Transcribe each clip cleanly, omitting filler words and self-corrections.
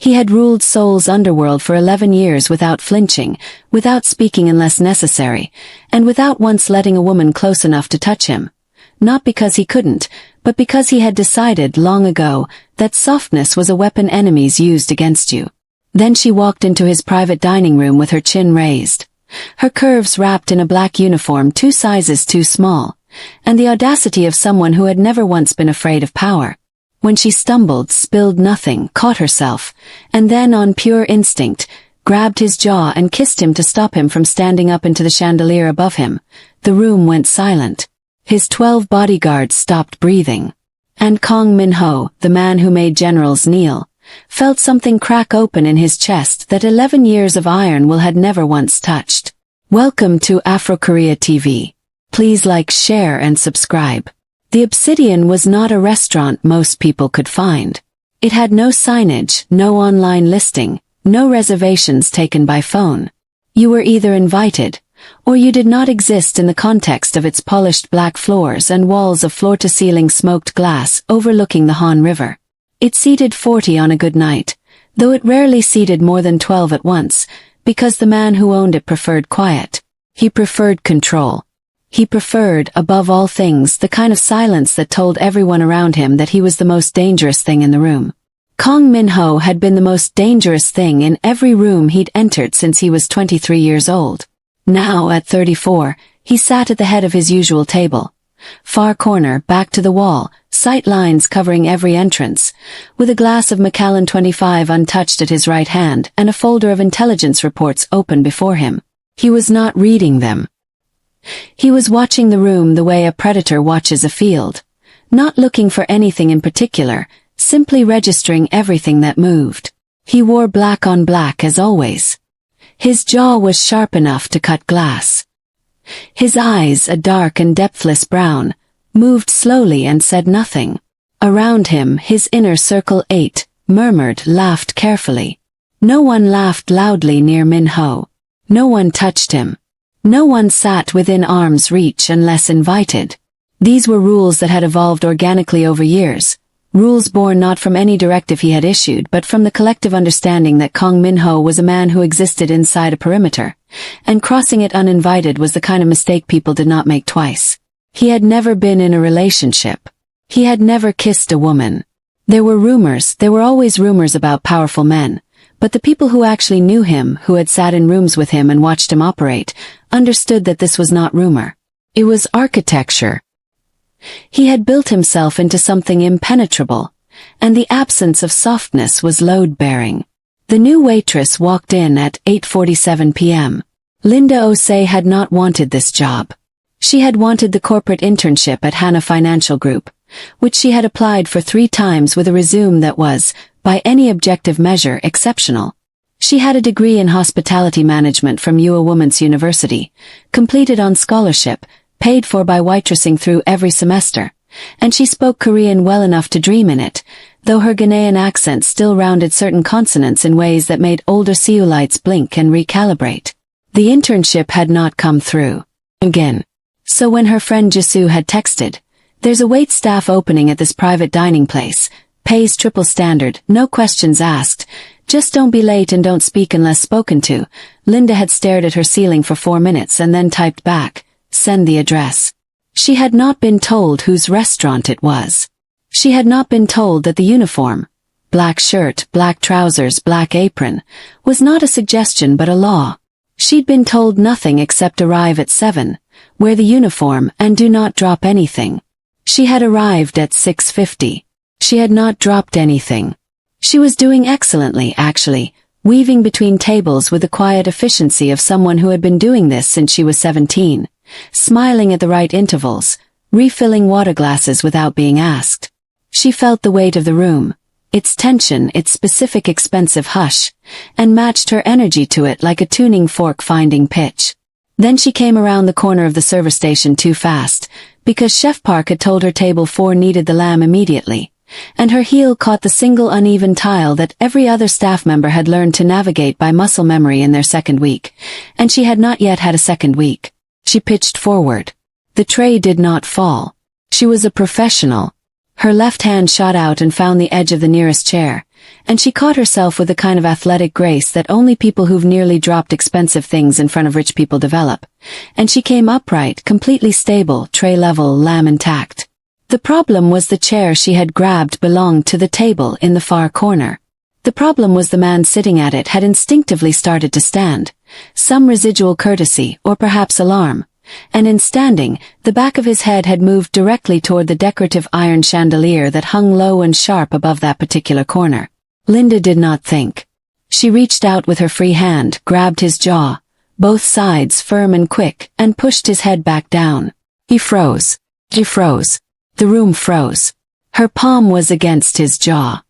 He had ruled Seoul's underworld for 11 years without flinching, without speaking unless necessary, and without once letting a woman close enough to touch him. Not because he couldn't, but because he had decided long ago that softness was a weapon enemies used against you. Then she walked into his private dining room with her chin raised, her curves wrapped in a black uniform 2 sizes too small, and the audacity of someone who had never once been afraid of power. When she stumbled, spilled nothing, caught herself, and then on pure instinct, grabbed his jaw and kissed him to stop him from standing up into the chandelier above him, the room went silent. His 12 bodyguards stopped breathing. And Kang Min-ho, the man who made generals kneel, felt something crack open in his chest that 11 years of iron will had never once touched. Welcome to Afrokorea TV. Please like, share and subscribe. The Obsidian was not a restaurant most people could find. It had no signage, no online listing, no reservations taken by phone. You were either invited, or you did not exist in the context of its polished black floors and walls of floor-to-ceiling smoked glass overlooking the Han River. It seated 40 on a good night, though it rarely seated more than 12 at once, because the man who owned it preferred quiet. He preferred control. He preferred, above all things, the kind of silence that told everyone around him that he was the most dangerous thing in the room. Kang Min-ho had been the most dangerous thing in every room he'd entered since he was 23 years old. Now, at 34, he sat at the head of his usual table. Far corner, back to the wall, sight lines covering every entrance, with a glass of Macallan 25 untouched at his right hand and a folder of intelligence reports open before him. He was not reading them. He was watching the room the way a predator watches a field, not looking for anything in particular, simply registering everything that moved. He wore black on black as always. His jaw was sharp enough to cut glass. His eyes, a dark and depthless brown, moved slowly and said nothing. Around him, his inner circle ate, murmured, laughed carefully. No one laughed loudly near Min-ho. No one touched him. No one sat within arm's reach unless invited. These were rules that had evolved organically over years, rules born not from any directive he had issued but from the collective understanding that Kang Min-ho was a man who existed inside a perimeter, and crossing it uninvited was the kind of mistake people did not make twice. He had never been in a relationship. He had never kissed a woman. There were always rumors about powerful men, but the people who actually knew him, who had sat in rooms with him and watched him operate, understood that this was not rumor. It was architecture. He had built himself into something impenetrable, and the absence of softness was load-bearing. The new waitress walked in at 8:47 p.m. Linda Osei had not wanted this job. She had wanted the corporate internship at Hana Financial Group, which she had applied for 3 times with a resume that was, by any objective measure, exceptional. She had a degree in hospitality management from Ua Women's University, completed on scholarship, paid for by waitressing through every semester, and she spoke Korean well enough to dream in it, though her Ghanaian accent still rounded certain consonants in ways that made older Seoulites blink and recalibrate. The internship had not come through. Again. So when her friend Jisoo had texted, "There's a wait staff opening at this private dining place, pays triple standard, no questions asked, just don't be late and don't speak unless spoken to," Linda had stared at her ceiling for 4 minutes and then typed back, "Send the address." She had not been told whose restaurant it was. She had not been told that the uniform, black shirt, black trousers, black apron, was not a suggestion but a law. She'd been told nothing except arrive at 7, wear the uniform and do not drop anything. She had arrived at 6:50. She had not dropped anything. She was doing excellently, actually, weaving between tables with the quiet efficiency of someone who had been doing this since she was 17, smiling at the right intervals, refilling water glasses without being asked. She felt the weight of the room, its tension, its specific expensive hush, and matched her energy to it like a tuning fork finding pitch. Then she came around the corner of the server station too fast, because Chef Park had told her table 4 needed the lamb immediately, and her heel caught the single uneven tile that every other staff member had learned to navigate by muscle memory in their second week, and she had not yet had a second week. She pitched forward. The tray did not fall. She was a professional. Her left hand shot out and found the edge of the nearest chair, and she caught herself with a kind of athletic grace that only people who've nearly dropped expensive things in front of rich people develop. And she came upright, completely stable, tray level, lamb intact. The problem was the chair she had grabbed belonged to the table in the far corner. The problem was the man sitting at it had instinctively started to stand. Some residual courtesy, or perhaps alarm. And in standing, the back of his head had moved directly toward the decorative iron chandelier that hung low and sharp above that particular corner. Linda did not think. She reached out with her free hand, grabbed his jaw, both sides firm and quick, and pushed his head back down. He froze. She froze. The room froze. Her palm was against his jaw.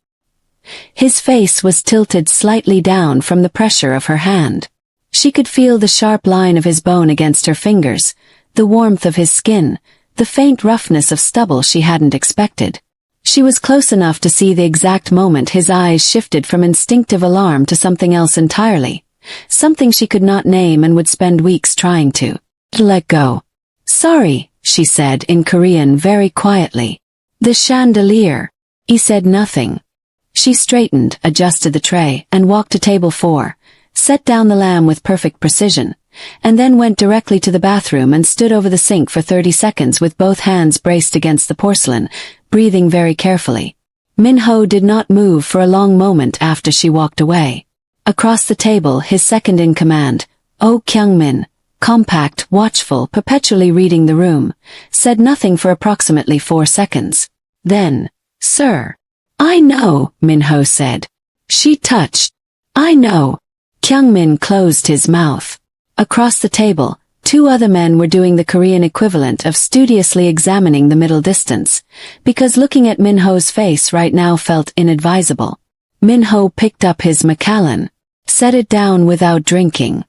His face was tilted slightly down from the pressure of her hand. She could feel the sharp line of his bone against her fingers, the warmth of his skin, the faint roughness of stubble she hadn't expected. She was close enough to see the exact moment his eyes shifted from instinctive alarm to something else entirely, something she could not name and would spend weeks trying to let go. "Sorry," she said in Korean very quietly. "The chandelier." He said nothing. She straightened, adjusted the tray, and walked to table 4, set down the lamb with perfect precision, and then went directly to the bathroom and stood over the sink for 30 seconds with both hands braced against the porcelain, breathing very carefully. Min-ho did not move for a long moment after she walked away. Across the table, his second in command, Oh Kyung-min, compact, watchful, perpetually reading the room, said nothing for approximately 4 seconds. Then, "Sir." "I know," Min-ho said. "She touched." "I know." Kyung-min closed his mouth. Across the table, 2 other men were doing the Korean equivalent of studiously examining the middle distance, because looking at Min-ho's face right now felt inadvisable. Min-ho picked up his Macallan, set it down without drinking.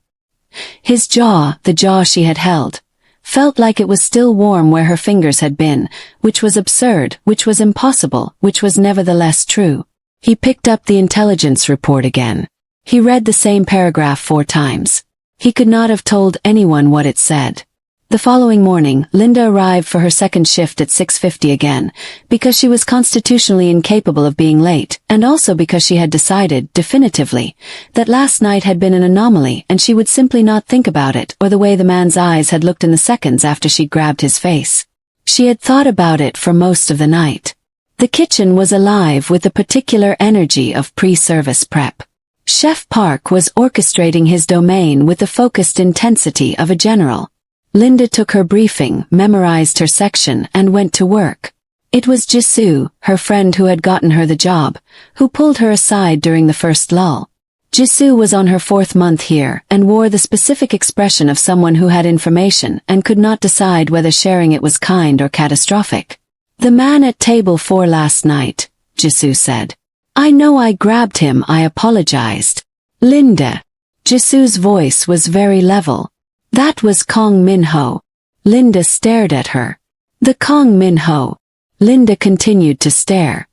His jaw, the jaw she had held, felt like it was still warm where her fingers had been, which was absurd, which was impossible, which was nevertheless true. He picked up the intelligence report again. He read the same paragraph 4 times. He could not have told anyone what it said. The following morning, Linda arrived for her second shift at 6:50 again, because she was constitutionally incapable of being late, and also because she had decided, definitively, that last night had been an anomaly and she would simply not think about it or the way the man's eyes had looked in the seconds after she grabbed his face. She had thought about it for most of the night. The kitchen was alive with the particular energy of pre-service prep. Chef Park was orchestrating his domain with the focused intensity of a general. Linda took her briefing, memorized her section, and went to work. It was Jisoo, her friend who had gotten her the job, who pulled her aside during the first lull. Jisoo was on her 4th month here and wore the specific expression of someone who had information and could not decide whether sharing it was kind or catastrophic. "The man at table 4 last night," Jisoo said. "I know I grabbed him, I apologized." "Linda." Jisoo's voice was very level. "That was Kong Min-ho." Linda stared at her. "The Kong Min-ho." Linda continued to stare.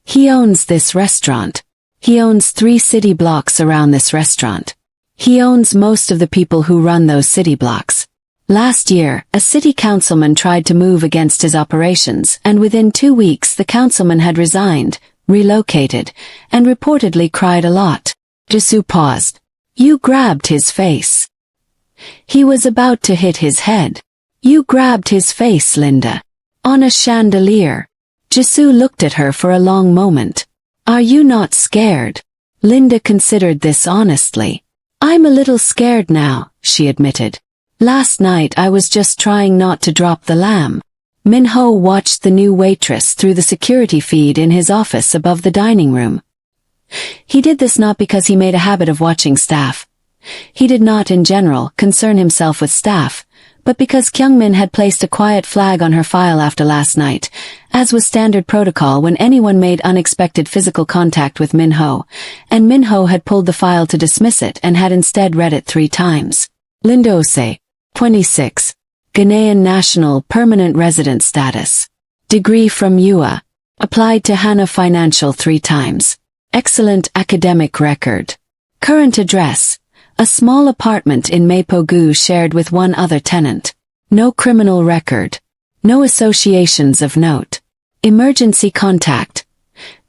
"He owns this restaurant. He owns 3 city blocks around this restaurant. He owns most of the people who run those city blocks. Last year, a city councilman tried to move against his operations, and within 2 weeks the councilman had resigned, relocated, and reportedly cried a lot." Jisoo paused. "You grabbed his face." "He was about to hit his head." "You grabbed his face, Linda. On a chandelier." Jisoo looked at her for a long moment. "Are you not scared?" Linda considered this honestly. "I'm a little scared now," she admitted. "Last night I was just trying not to drop the lamb." Min-ho watched the new waitress through the security feed in his office above the dining room. He did this not because he made a habit of watching staff. He did not, in general, concern himself with staff, but because Kyung-min had placed a quiet flag on her file after last night, as was standard protocol when anyone made unexpected physical contact with Min-ho, and Min-ho had pulled the file to dismiss it and had instead read it 3 times. Linda Ose, 26. Ghanaian national permanent resident status. Degree from UA. Applied to Hana Financial 3 times. Excellent academic record. Current address. A small apartment in Mapo-gu shared with 1 other tenant. No criminal record. No associations of note. Emergency contact.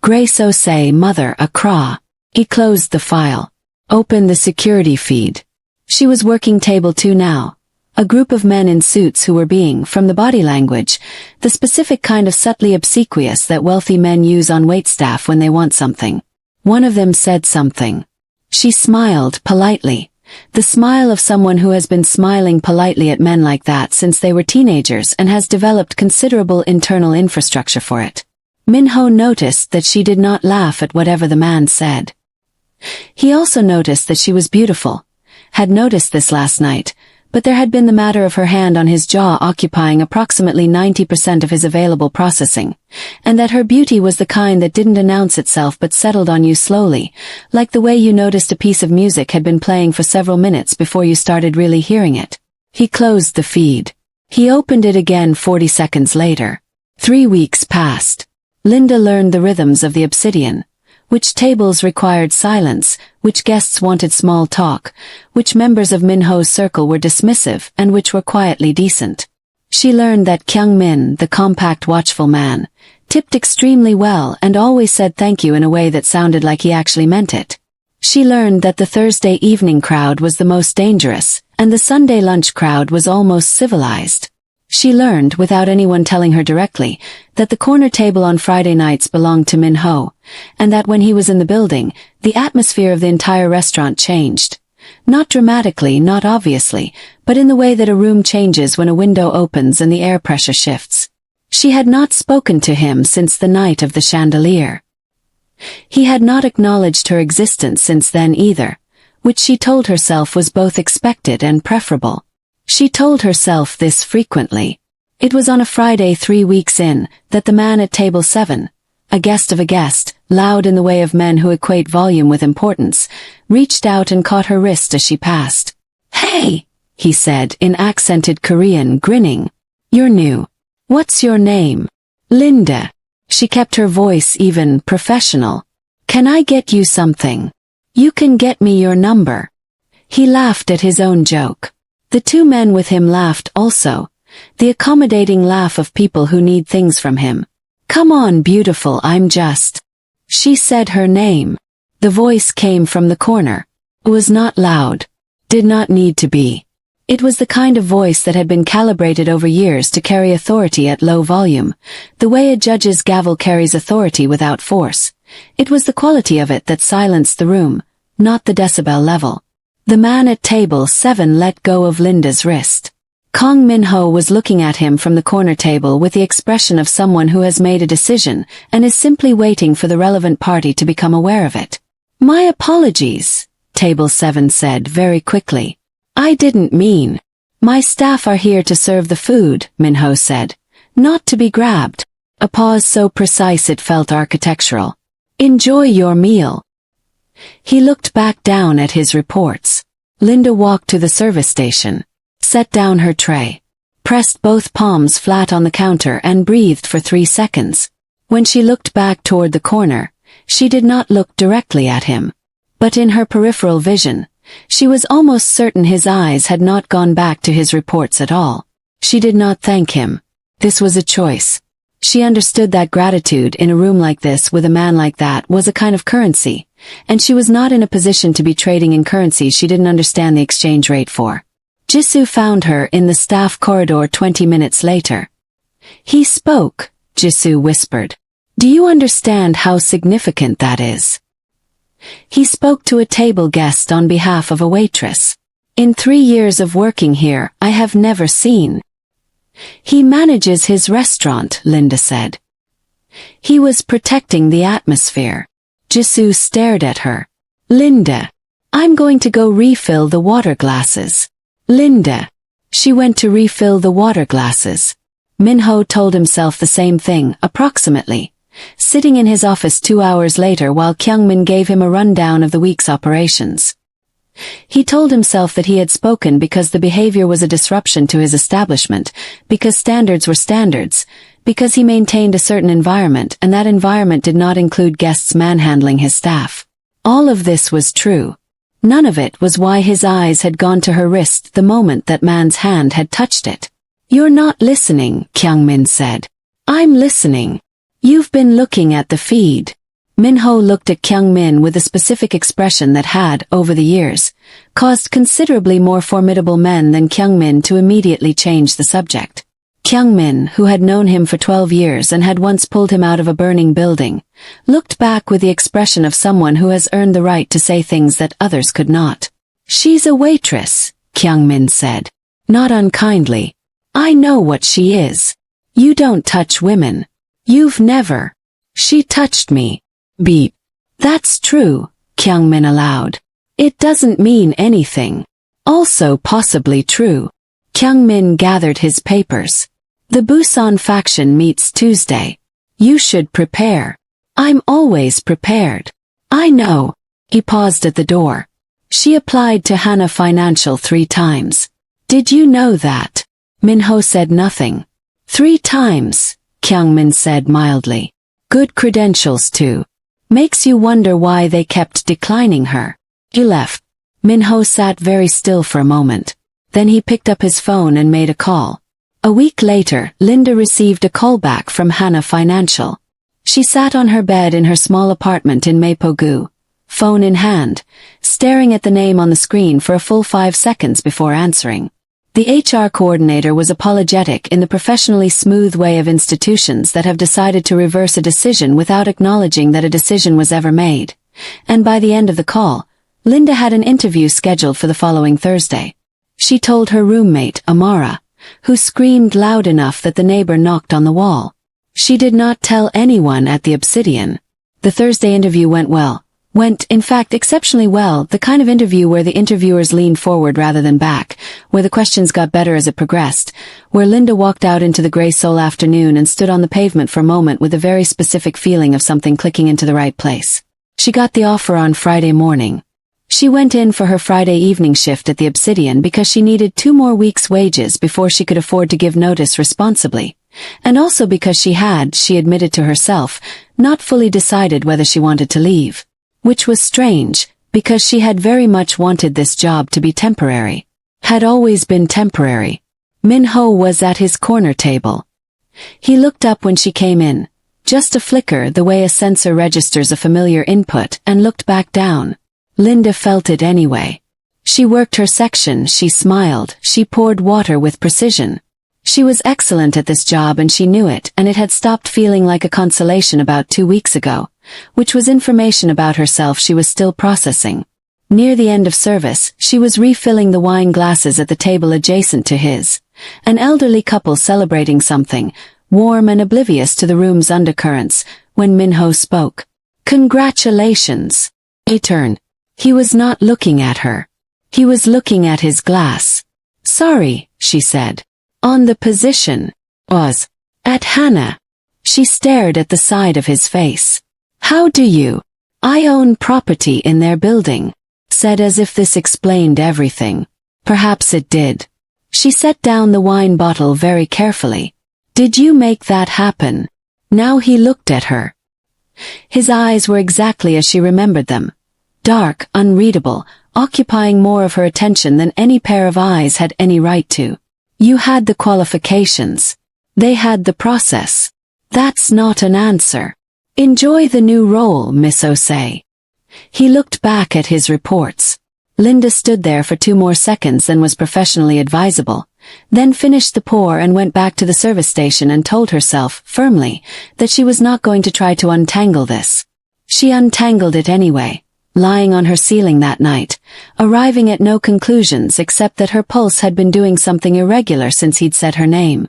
Grace Osei, Mother Accra. He closed the file. Opened the security feed. She was working table 2 now. A group of men in suits who were being, from the body language, the specific kind of subtly obsequious that wealthy men use on waitstaff when they want something. One of them said something. She smiled politely. The smile of someone who has been smiling politely at men like that since they were teenagers and has developed considerable internal infrastructure for it. Minho noticed that she did not laugh at whatever the man said. He also noticed that she was beautiful. Had noticed this last night, but there had been the matter of her hand on his jaw occupying approximately 90% of his available processing, and that her beauty was the kind that didn't announce itself but settled on you slowly, like the way you noticed a piece of music had been playing for several minutes before you started really hearing it. He closed the feed. He opened it again 40 seconds later. 3 weeks passed. Linda learned the rhythms of the obsidian. Which tables required silence, which guests wanted small talk, which members of Minho's circle were dismissive and which were quietly decent. She learned that Kyung Min, the compact watchful man, tipped extremely well and always said thank you in a way that sounded like he actually meant it. She learned that the Thursday evening crowd was the most dangerous, and the Sunday lunch crowd was almost civilized. She learned, without anyone telling her directly, that the corner table on Friday nights belonged to Minho, and that when he was in the building, the atmosphere of the entire restaurant changed. Not dramatically, not obviously, but in the way that a room changes when a window opens and the air pressure shifts. She had not spoken to him since the night of the chandelier. He had not acknowledged her existence since then either, which she told herself was both expected and preferable. She told herself this frequently. It was on a Friday 3 weeks in, that the man at table 7, a guest of a guest, loud in the way of men who equate volume with importance, reached out and caught her wrist as she passed. "Hey," he said in accented Korean, grinning. "You're new. What's your name?" "Linda." She kept her voice even, professional. "Can I get you something?" "You can get me your number." He laughed at his own joke. The 2 men with him laughed also, the accommodating laugh of people who need things from him. "Come on, beautiful, I'm just..." She said her name. The voice came from the corner. It was not loud. Did not need to be. It was the kind of voice that had been calibrated over years to carry authority at low volume, the way a judge's gavel carries authority without force. It was the quality of it that silenced the room, not the decibel level. The man at table 7 let go of Linda's wrist. Kong Minho was looking at him from the corner table with the expression of someone who has made a decision and is simply waiting for the relevant party to become aware of it. "My apologies," table 7 said very quickly. "I didn't mean." "My staff are here to serve the food," Minho said. "Not to be grabbed." A pause so precise it felt architectural. "Enjoy your meal." He looked back down at his reports. Linda walked to the service station, set down her tray, pressed both palms flat on the counter and breathed for 3 seconds. When she looked back toward the corner, she did not look directly at him. But in her peripheral vision, she was almost certain his eyes had not gone back to his reports at all. She did not thank him. This was a choice. She understood that gratitude in a room like this with a man like that was a kind of currency, and she was not in a position to be trading in currencies she didn't understand the exchange rate for. Jisoo found her in the staff corridor 20 minutes later. "He spoke," Jisoo whispered. "Do you understand how significant that is?" He spoke to a table guest on behalf of a waitress. "In 3 years of working here, I have never seen." "He manages his restaurant," Linda said. "He was protecting the atmosphere." Jisoo stared at her. "Linda, I'm going to go refill the water glasses." "Linda." She went to refill the water glasses. Minho told himself the same thing, approximately, sitting in his office 2 hours later while Kyungmin gave him a rundown of the week's operations. He told himself that he had spoken because the behavior was a disruption to his establishment, because standards were standards, because he maintained a certain environment and that environment did not include guests manhandling his staff. All of this was true. None of it was why his eyes had gone to her wrist the moment that man's hand had touched it. "You're not listening," Kyungmin said. "I'm listening. You've been looking at the feed." Minho looked at Kyung-min with a specific expression that had, over the years, caused considerably more formidable men than Kyung-min to immediately change the subject. Kyung-min, who had known him for 12 years and had once pulled him out of a burning building, looked back with the expression of someone who has earned the right to say things that others could not. "She's a waitress," Kyung-min said. Not unkindly. "I know what she is. You don't touch women. You've never." "She touched me." Beep. "That's true," Kyung-min allowed. "It doesn't mean anything." "Also possibly true." Kyung-min gathered his papers. "The Busan faction meets Tuesday. You should prepare." "I'm always prepared." "I know." He paused at the door. "She applied to Hana Financial 3 times. Did you know that?" Minho said nothing. 3 times, Kyung-min said mildly. "Good credentials too. Makes you wonder why they kept declining her." He left. Minho sat very still for a moment. Then he picked up his phone and made a call. A week later, Linda received a callback from Hana Financial. She sat on her bed in her small apartment in Mapogu, phone in hand, staring at the name on the screen for a full 5 seconds before answering. The HR coordinator was apologetic in the professionally smooth way of institutions that have decided to reverse a decision without acknowledging that a decision was ever made. And by the end of the call, Linda had an interview scheduled for the following Thursday. She told her roommate, Amara, who screamed loud enough that the neighbor knocked on the wall. She did not tell anyone at the Obsidian. The Thursday interview went well. Went, in fact, exceptionally well, the kind of interview where the interviewers leaned forward rather than back, where the questions got better as it progressed, where Linda walked out into the gray Seoul afternoon and stood on the pavement for a moment with a very specific feeling of something clicking into the right place. She got the offer on Friday morning. She went in for her Friday evening shift at the Obsidian because she needed 2 more weeks' wages before she could afford to give notice responsibly, and also because she admitted to herself, not fully decided whether she wanted to leave. Which was strange, because she had very much wanted this job to be temporary. Had always been temporary. Minho was at his corner table. He looked up when she came in, just a flicker the way a sensor registers a familiar input, and looked back down. Linda felt it anyway. She worked her section, she smiled, she poured water with precision. She was excellent at this job and she knew it, and it had stopped feeling like a consolation about 2 weeks ago, which was information about herself she was still processing. Near the end of service, she was refilling the wine glasses at the table adjacent to his, an elderly couple celebrating something, warm and oblivious to the room's undercurrents, when Minho spoke. "Congratulations." He turned. He was not looking at her. He was looking at his glass. "Sorry," she said. "On the position." "Was." "At Hana." She stared at the side of his face. "How do you?" "I own property in their building," said as if this explained everything. Perhaps it did. She set down the wine bottle very carefully. "Did you make that happen?" Now he looked at her. His eyes were exactly as she remembered them. Dark, unreadable, occupying more of her attention than any pair of eyes had any right to. "You had the qualifications. They had the process. That's not an answer. Enjoy the new role, Miss Osei." He looked back at his reports. Linda stood there for 2 more seconds than was professionally advisable, then finished the pour and went back to the service station and told herself, firmly, that she was not going to try to untangle this. She untangled it anyway, lying on her ceiling that night, arriving at no conclusions except that her pulse had been doing something irregular since he'd said her name.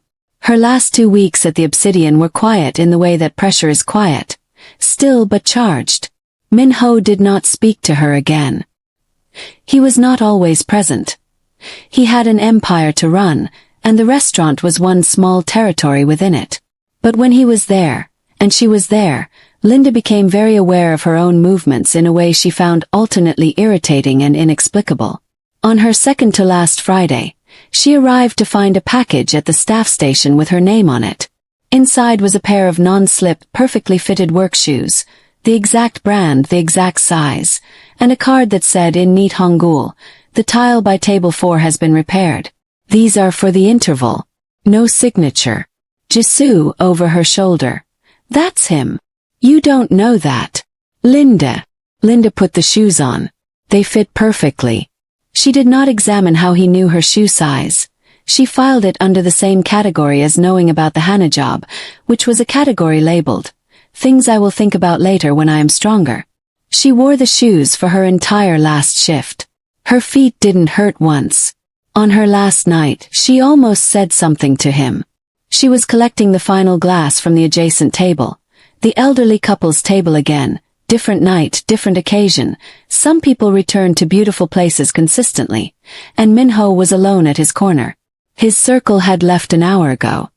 Her last 2 weeks at the Obsidian were quiet in the way that pressure is quiet, still but charged. Minho did not speak to her again. He was not always present. He had an empire to run, and the restaurant was one small territory within it. But when he was there, and she was there, Linda became very aware of her own movements in a way she found alternately irritating and inexplicable. On her second-to-last Friday, she arrived to find a package at the staff station with her name on it. Inside was a pair of non-slip, perfectly fitted work shoes, the exact brand, the exact size, and a card that said in neat Hangul, "The tile by table 4 has been repaired. These are for the interval." No signature. Jisoo over her shoulder. "That's him. You don't know that." Linda. Linda put the shoes on. They fit perfectly. She did not examine how he knew her shoe size. She filed it under the same category as knowing about the Hannah job, which was a category labeled, "Things I will think about later when I am stronger." She wore the shoes for her entire last shift. Her feet didn't hurt once. On her last night, she almost said something to him. She was collecting the final glass from the adjacent table. The elderly couple's table again. Different night, different occasion. Some people returned to beautiful places consistently, and Minho was alone at his corner. His circle had left an hour ago.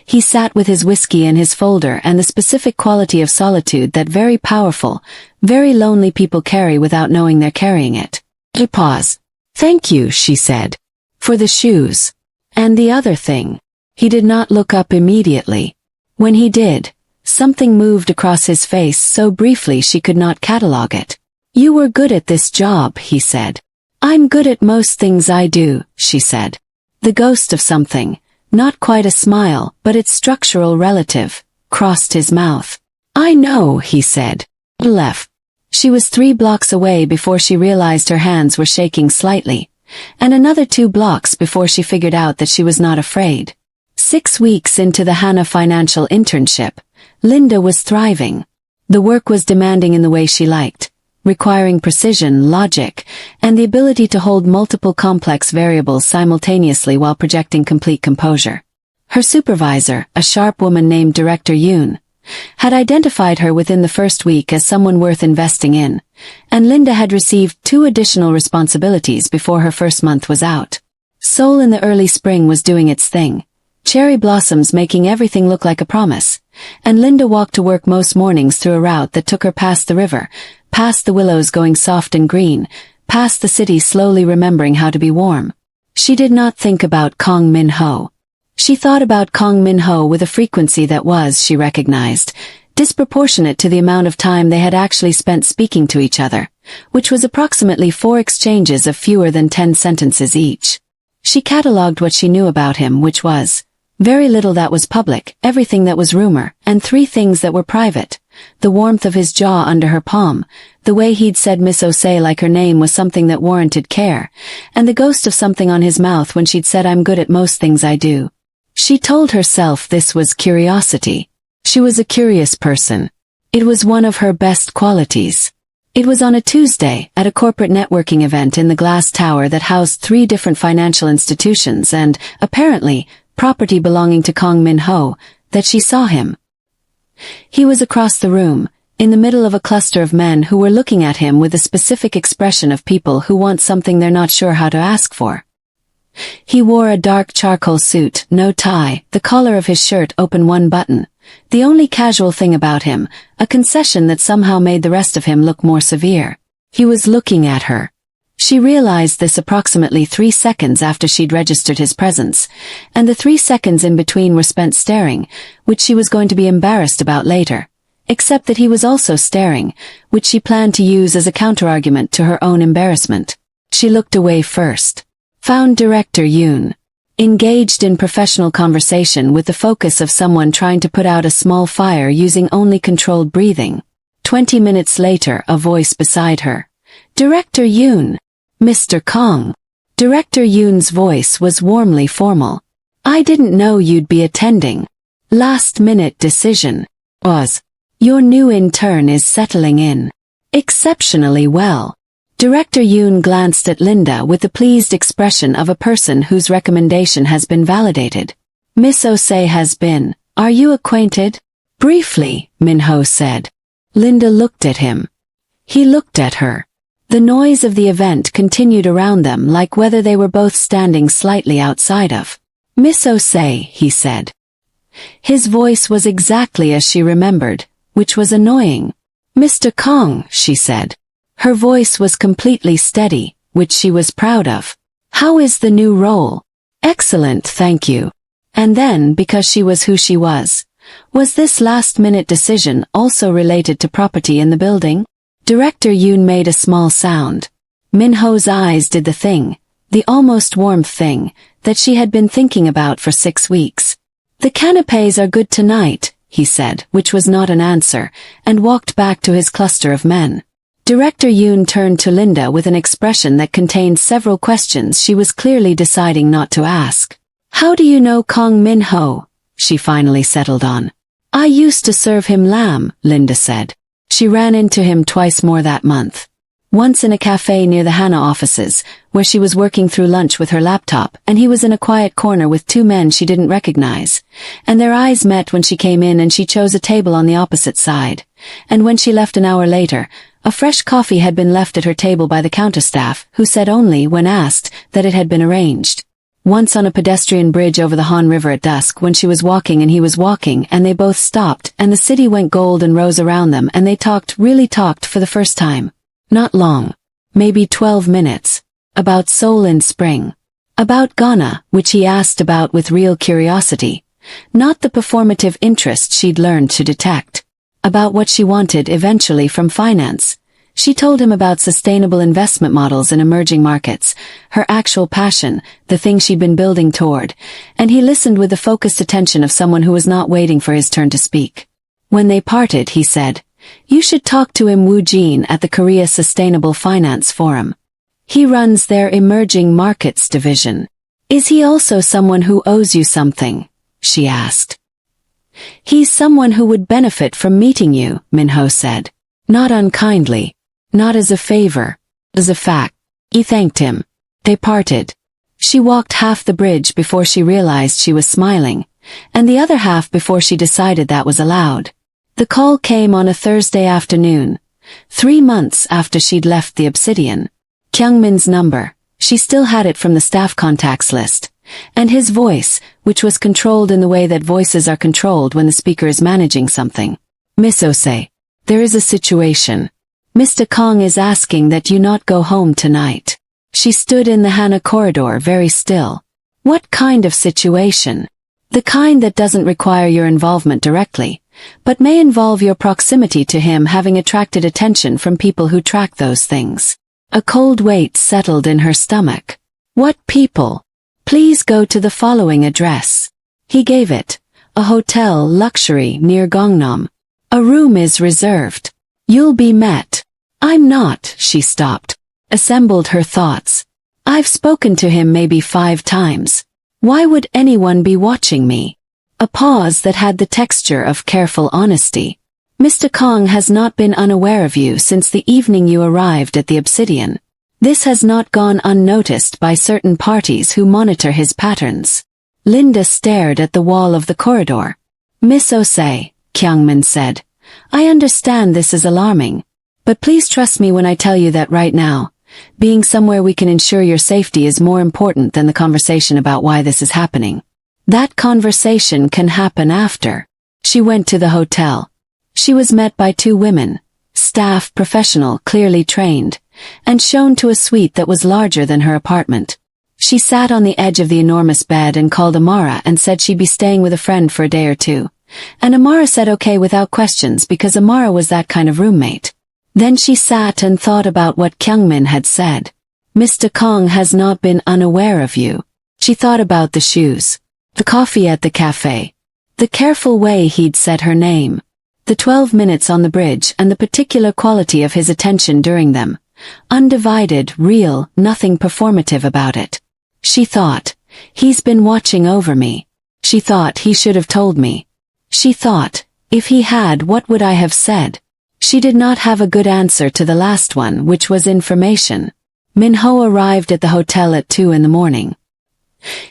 He sat with his whiskey and his folder and the specific quality of solitude that very powerful, very lonely people carry without knowing they're carrying it. He paused. "Thank you," she said. "For the shoes. And the other thing." He did not look up immediately. When he did, something moved across his face so briefly she could not catalog it. "You were good at this job," he said. "I'm good at most things I do," she said. The ghost of something, not quite a smile, but its structural relative, crossed his mouth. "I know," he said. Left. She was 3 blocks away before she realized her hands were shaking slightly, and another 2 blocks before she figured out that she was not afraid. 6 weeks into the Hannah financial internship, Linda was thriving. The work was demanding in the way she liked, requiring precision, logic, and the ability to hold multiple complex variables simultaneously while projecting complete composure. Her supervisor, a sharp woman named Director Yoon, had identified her within the first week as someone worth investing in, and Linda had received 2 additional responsibilities before her first month was out. Seoul in the early spring was doing its thing. Cherry blossoms making everything look like a promise, and Linda walked to work most mornings through a route that took her past the river, past the willows going soft and green, past the city slowly remembering how to be warm. She did not think about Kong Min-ho. She thought about Kong Min-ho with a frequency that was, she recognized, disproportionate to the amount of time they had actually spent speaking to each other, which was approximately 4 exchanges of fewer than 10 sentences each. She catalogued what she knew about him, which was very little that was public, everything that was rumor, and 3 things that were private. The warmth of his jaw under her palm, the way he'd said Miss Osei like her name was something that warranted care, and the ghost of something on his mouth when she'd said "I'm good at most things I do." She told herself this was curiosity. She was a curious person. It was one of her best qualities. It was on a Tuesday, at a corporate networking event in the glass tower that housed 3 different financial institutions and, apparently, property belonging to Kong Min-ho, that she saw him. He was across the room, in the middle of a cluster of men who were looking at him with a specific expression of people who want something they're not sure how to ask for. He wore a dark charcoal suit, no tie, the collar of his shirt open 1 button. The only casual thing about him, a concession that somehow made the rest of him look more severe. He was looking at her. She realized this approximately 3 seconds after she'd registered his presence, and the 3 seconds in between were spent staring, which she was going to be embarrassed about later. Except that he was also staring, which she planned to use as a counterargument to her own embarrassment. She looked away first. Found Director Yoon. Engaged in professional conversation with the focus of someone trying to put out a small fire using only controlled breathing. 20 minutes later, a voice beside her. "Director Yoon." "Mr. Kong." Director Yoon's voice was warmly formal. "I didn't know you'd be attending. Last-minute decision. Was. Your new intern is settling in exceptionally well." Director Yoon glanced at Linda with the pleased expression of a person whose recommendation has been validated. "Miss Osei has been. Are you acquainted?" "Briefly," Min-ho said. Linda looked at him. He looked at her. The noise of the event continued around them like whether they were both standing slightly outside of. "Miss Osei," he said. His voice was exactly as she remembered, which was annoying. "Mr. Kong," she said. Her voice was completely steady, which she was proud of. "How is the new role?" "Excellent, thank you." And then, because she was who she was this last-minute decision also related to property in the building? Director Yoon made a small sound. Min-ho's eyes did the thing, the almost warm thing, that she had been thinking about for 6 weeks. "The canapés are good tonight, he said, which was not an answer, and walked back to his cluster of men. Director Yoon turned to Linda with an expression that contained several questions she was clearly deciding not to ask. "How do you know Kong Min-ho?" she finally settled on. "I used to serve him lamb," Linda said. She ran into him twice more that month. Once in a cafe near the Hana offices, where she was working through lunch with her laptop, and he was in a quiet corner with two men she didn't recognize. And their eyes met when she came in and she chose a table on the opposite side. And when she left an hour later, a fresh coffee had been left at her table by the counter staff, who said only, when asked, that it had been arranged. Once on a pedestrian bridge over the Han River at dusk when she was walking and he was walking and they both stopped and the city went gold and rose around them and they really talked for the first time. Not long. Maybe 12 minutes. About Seoul in spring. About Ghana, which he asked about with real curiosity. Not the performative interest she'd learned to detect. About what she wanted eventually from finance. She told him about sustainable investment models in emerging markets, her actual passion, the thing she'd been building toward, and he listened with the focused attention of someone who was not waiting for his turn to speak. When they parted, he said, "You should talk to Ambw Jin at the Korea Sustainable Finance Forum. He runs their emerging markets division." "Is he also someone who owes you something?" she asked. "He's someone who would benefit from meeting you," Min-ho said. Not unkindly. Not as a favor. As a fact. He thanked him. They parted. She walked half the bridge before she realized she was smiling, and the other half before she decided that was allowed. The call came on a Thursday afternoon, 3 months after she'd left the Obsidian. Kyungmin's number. She still had it from the staff contacts list. And his voice, which was controlled in the way that voices are controlled when the speaker is managing something. "Miss Ose, there is a situation. Mr. Kong is asking that you not go home tonight." She stood in the Hana corridor very still. "What kind of situation?" "The kind that doesn't require your involvement directly, but may involve your proximity to him having attracted attention from people who track those things." A cold weight settled in her stomach. "What people?" "Please go to the following address." He gave it. A hotel luxury near Gangnam. "A room is reserved. You'll be met." "I'm not," she stopped. Assembled her thoughts. "I've spoken to him maybe 5 times. Why would anyone be watching me?" A pause that had the texture of careful honesty. "Mr. Kong has not been unaware of you since the evening you arrived at the Obsidian. This has not gone unnoticed by certain parties who monitor his patterns." Linda stared at the wall of the corridor. "Miss Ose," Kyungmin said, "I understand this is alarming. But please trust me when I tell you that right now, being somewhere we can ensure your safety is more important than the conversation about why this is happening. That conversation can happen after." She went to the hotel. She was met by 2 women, staff professional, clearly trained, and shown to a suite that was larger than her apartment. She sat on the edge of the enormous bed and called Amara and said she'd be staying with a friend for a day or 2. And Amara said okay without questions because Amara was that kind of roommate. Then she sat and thought about what Kyungmin had said. "Mr. Kong has not been unaware of you." She thought about the shoes, the coffee at the cafe, the careful way he'd said her name, the 12 minutes on the bridge and the particular quality of his attention during them. Undivided, real, nothing performative about it. She thought, he's been watching over me. She thought he should have told me. She thought, if he had, what would I have said? She did not have a good answer to the last one, which was information. Min-ho arrived at the hotel at 2 in the morning.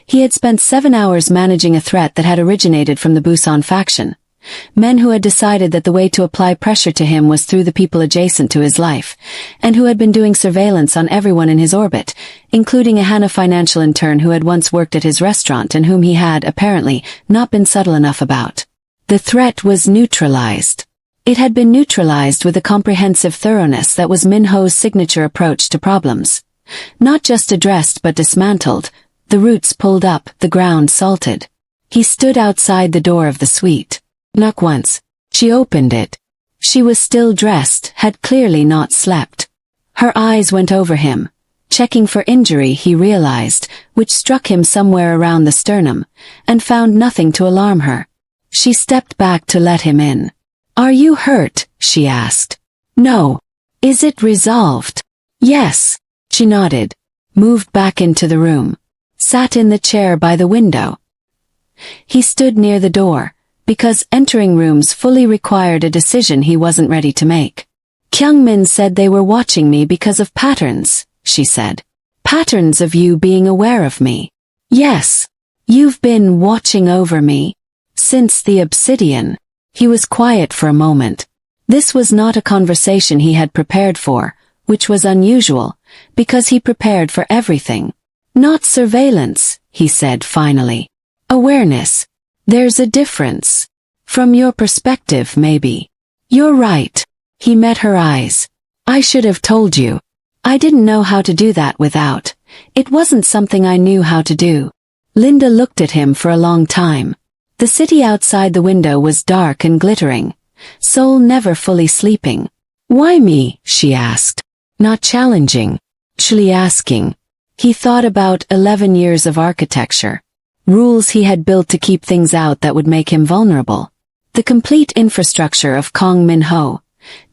He had spent 7 hours managing a threat that had originated from the Busan faction. Men who had decided that the way to apply pressure to him was through the people adjacent to his life, and who had been doing surveillance on everyone in his orbit, including a Hana financial intern who had once worked at his restaurant and whom he had, apparently, not been subtle enough about. The threat was neutralized. It had been neutralized with a comprehensive thoroughness that was Min-ho's signature approach to problems. Not just addressed but dismantled, the roots pulled up, the ground salted. He stood outside the door of the suite. Knock once. She opened it. She was still dressed, had clearly not slept. Her eyes went over him, checking for injury he realized, which struck him somewhere around the sternum, and found nothing to alarm her. She stepped back to let him in. "Are you hurt?" she asked. "No." "Is it resolved?" "Yes." She nodded, moved back into the room, sat in the chair by the window. He stood near the door, because entering rooms fully required a decision he wasn't ready to make. "Kyungmin said they were watching me because of patterns," she said. "Patterns of you being aware of me." "Yes. You've been watching over me since the obsidian." He was quiet for a moment. This was not a conversation he had prepared for, which was unusual, because he prepared for everything. "Not surveillance," he said finally. "Awareness. There's a difference. From your perspective, maybe." "You're right." He met her eyes. "I should have told you. I didn't know how to do that without. It wasn't something I knew how to do." Linda looked at him for a long time. The city outside the window was dark and glittering, Seoul never fully sleeping. "Why me?" she asked. Not challenging, actually asking. He thought about 11 years of architecture. Rules he had built to keep things out that would make him vulnerable. The complete infrastructure of Kong Min-ho,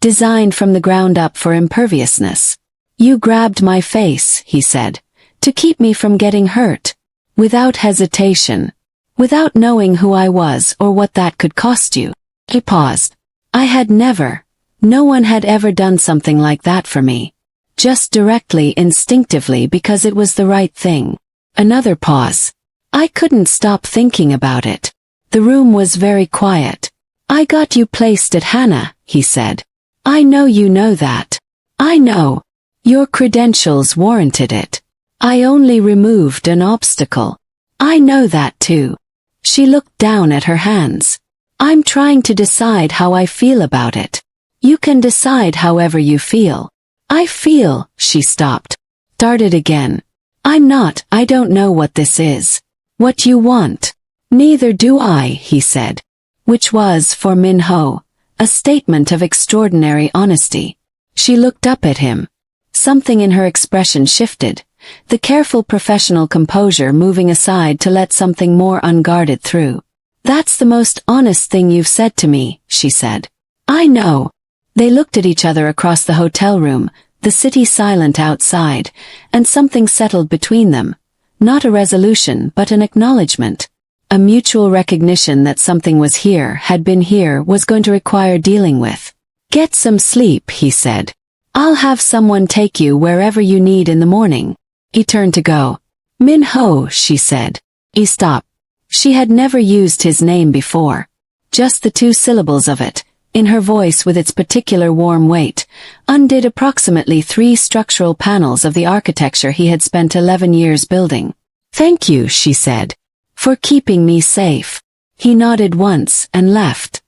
designed from the ground up for imperviousness. "You grabbed my face," he said, "to keep me from getting hurt." Without hesitation. Without knowing who I was or what that could cost you. He paused. "I had never. No one had ever done something like that for me. Just directly, instinctively, because it was the right thing." Another pause. "I couldn't stop thinking about it." The room was very quiet. "I got you placed at Hana," he said. "I know you know that. I know. Your credentials warranted it. I only removed an obstacle. I know that too." She looked down at her hands. "I'm trying to decide how I feel about it." "You can decide however you feel." "I feel," she stopped. Started again. I don't know what this is. What you want." "Neither do I," he said. Which was, for Min-ho, a statement of extraordinary honesty. She looked up at him. Something in her expression shifted, the careful professional composure moving aside to let something more unguarded through. "That's the most honest thing you've said to me," she said. "I know." They looked at each other across the hotel room, the city silent outside, and something settled between them. Not a resolution, but an acknowledgement. A mutual recognition that something was here, had been here, was going to require dealing with. "Get some sleep," he said. "I'll have someone take you wherever you need in the morning." He turned to go. "Min-ho," she said. He stopped. She had never used his name before. Just the two syllables of it, in her voice with its particular warm weight, undid approximately 3 structural panels of the architecture he had spent 11 years building. "Thank you," she said, "for keeping me safe." He nodded once and left.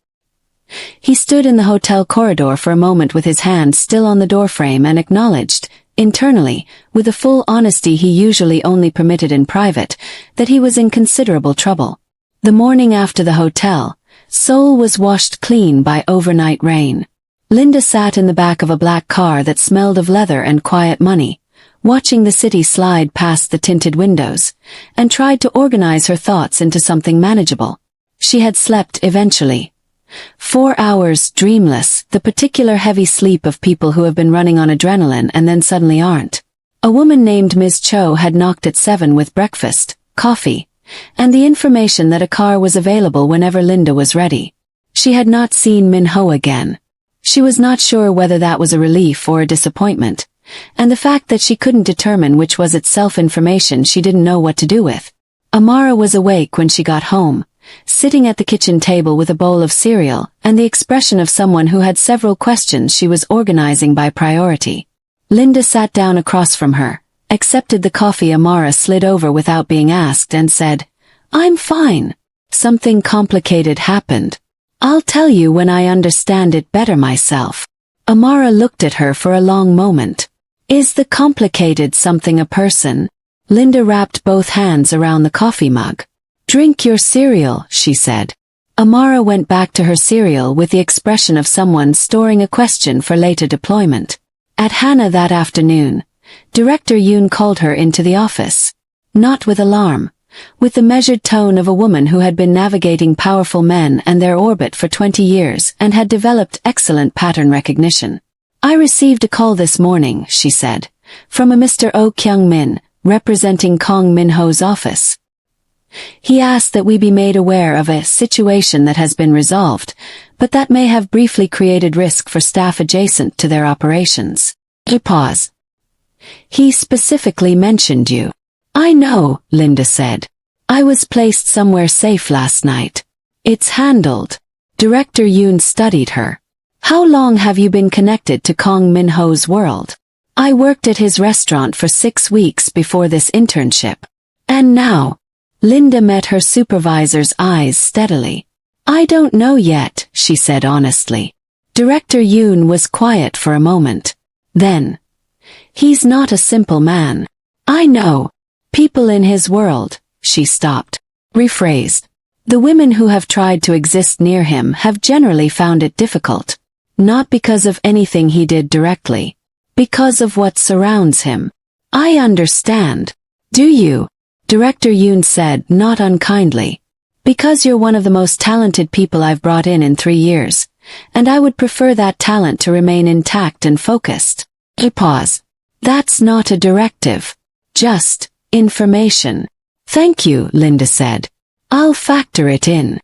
He stood in the hotel corridor for a moment with his hand still on the doorframe and acknowledged, internally, with the full honesty he usually only permitted in private, that he was in considerable trouble. The morning after the hotel, Seoul was washed clean by overnight rain. Linda sat in the back of a black car that smelled of leather and quiet money, watching the city slide past the tinted windows, and tried to organize her thoughts into something manageable. She had slept eventually. 4 hours dreamless, the particular heavy sleep of people who have been running on adrenaline and then suddenly aren't. A woman named Ms. Cho had knocked at 7 with breakfast, coffee, and the information that a car was available whenever Linda was ready. She had not seen Min-ho again. She was not sure whether that was a relief or a disappointment, and the fact that she couldn't determine which was itself information she didn't know what to do with. Amara was awake when she got home, sitting at the kitchen table with a bowl of cereal and the expression of someone who had several questions she was organizing by priority. Linda sat down across from her, accepted the coffee Amara slid over without being asked and said, "I'm fine. Something complicated happened. I'll tell you when I understand it better myself." Amara looked at her for a long moment. "Is the complicated something a person?" Linda wrapped both hands around the coffee mug. "Drink your cereal," she said. Amara went back to her cereal with the expression of someone storing a question for later deployment. At Hana that afternoon, Director Yoon called her into the office. Not with alarm, with the measured tone of a woman who had been navigating powerful men and their orbit for 20 years and had developed excellent pattern recognition. "I received a call this morning," she said, "from a Mr. Oh Kyung-min, representing Kong Min-ho's office. He asked that we be made aware of a situation that has been resolved, but that may have briefly created risk for staff adjacent to their operations." A pause. "He specifically mentioned you." "I know," Linda said. "I was placed somewhere safe last night. It's handled." Director Yoon studied her. "How long have you been connected to Kong Min-ho's world?" "I worked at his restaurant for 6 weeks before this internship." "And now?" Linda met her supervisor's eyes steadily. "I don't know yet," she said honestly. Director Yoon was quiet for a moment. Then, "He's not a simple man." "I know. People in his world," she stopped. Rephrased. "The women who have tried to exist near him have generally found it difficult. Not because of anything he did directly. Because of what surrounds him." "I understand." "Do you?" Director Yoon said, not unkindly. "Because you're one of the most talented people I've brought in 3 years, and I would prefer that talent to remain intact and focused." A pause. "That's not a directive. Just information." "Thank you," Linda said. "I'll factor it in."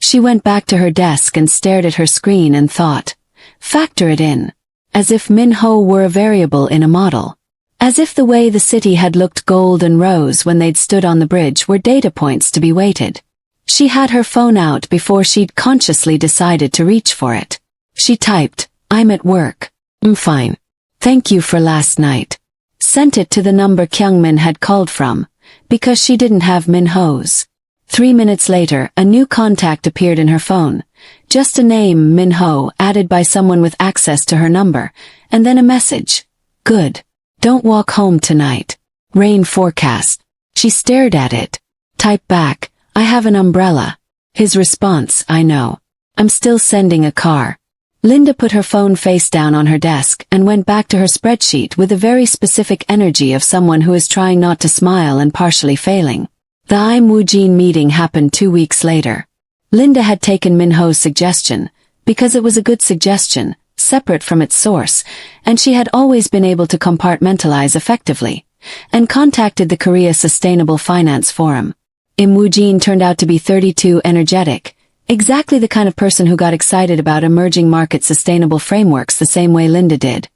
She went back to her desk and stared at her screen and thought. Factor it in. As if Min-ho were a variable in a model. As if the way the city had looked gold and rose when they'd stood on the bridge were data points to be weighted. She had her phone out before she'd consciously decided to reach for it. She typed, "I'm at work. I'm fine. Thank you for last night." Sent it to the number Kyungmin had called from, because she didn't have Min-ho's. 3 minutes later, a new contact appeared in her phone. Just a name, Min-ho, added by someone with access to her number, and then a message. "Good. Don't walk home tonight. Rain forecast." She stared at it. Typed back, "I have an umbrella." His response, "I know. I'm still sending a car." Linda put her phone face down on her desk and went back to her spreadsheet with the very specific energy of someone who is trying not to smile and partially failing. The Ambw meeting happened 2 weeks later. Linda had taken Min-ho's suggestion, because it was a good suggestion, separate from its source, and she had always been able to compartmentalize effectively, and contacted the Korea Sustainable Finance Forum. Ambw turned out to be 32, energetic, exactly the kind of person who got excited about emerging market sustainable frameworks the same way Linda did.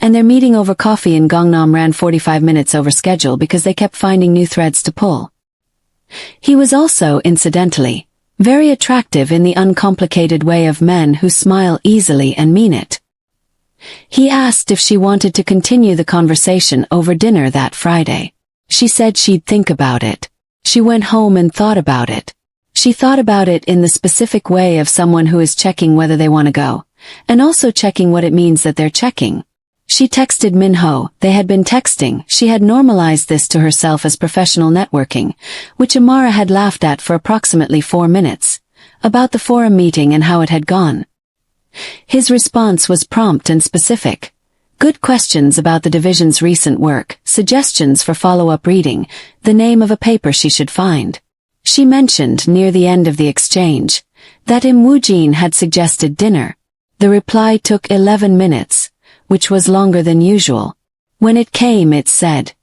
And their meeting over coffee in Gangnam ran 45 minutes over schedule because they kept finding new threads to pull. He was also, incidentally, very attractive in the uncomplicated way of men who smile easily and mean it. He asked if she wanted to continue the conversation over dinner that Friday. She said she'd think about it. She went home and thought about it. She thought about it in the specific way of someone who is checking whether they want to go, and also checking what it means that they're checking. She texted Min-ho, they had been texting, she had normalized this to herself as professional networking, which Amara had laughed at for approximately 4 minutes, about the forum meeting and how it had gone. His response was prompt and specific. Good questions about the division's recent work, suggestions for follow-up reading, the name of a paper she should find. She mentioned, near the end of the exchange, that Ambw had suggested dinner. The reply took 11 minutes. Which was longer than usual. When it came, it said,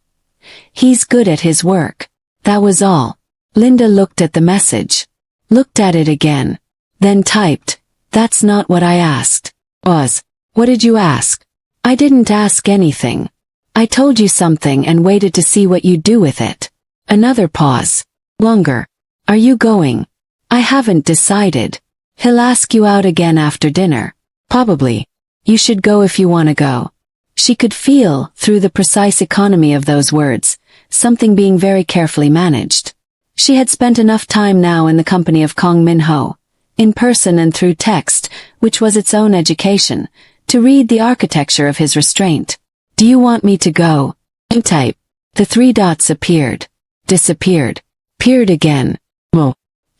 "He's good at his work." That was all. Linda looked at the message. Looked at it again. Then typed, "That's not what I asked." What did you ask?" "I didn't ask anything. I told you something and waited to see what you'd do with it." Another pause. Longer. "Are you going?" "I haven't decided. He'll ask you out again after dinner." "Probably. You should go if you want to go." She could feel, through the precise economy of those words, something being very carefully managed. She had spent enough time now in the company of Kong Min-ho, in person and through text, which was its own education, to read the architecture of his restraint. "Do you want me to go?" Type. The 3 dots appeared. Disappeared. Appeared again.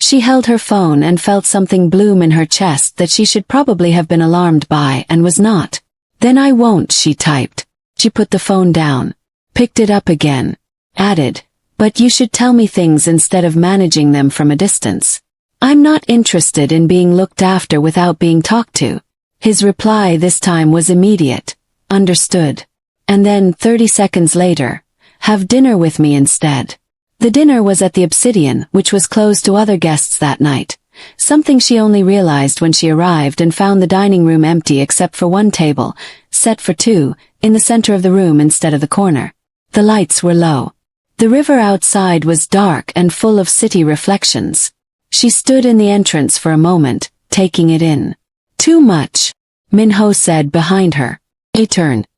She held her phone and felt something bloom in her chest that she should probably have been alarmed by and was not. "Then I won't," she typed. She put the phone down. Picked it up again. Added, But you should tell me things instead of managing them from a distance. I'm not interested in being looked after without being talked to. His reply this time was immediate. Understood. And then 30 seconds later, have dinner with me instead. The dinner was at the Obsidian, which was closed to other guests that night. Something she only realized when she arrived and found the dining room empty except for one table, set for two, in the center of the room instead of the corner. The lights were low. The river outside was dark and full of city reflections. She stood in the entrance for a moment, taking it in. Too much, Minho said behind her. He turned.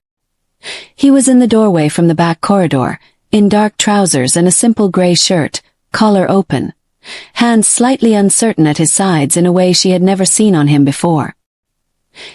He was in the doorway from the back corridor, in dark trousers and a simple gray shirt, collar open. Hands slightly uncertain at his sides in a way she had never seen on him before.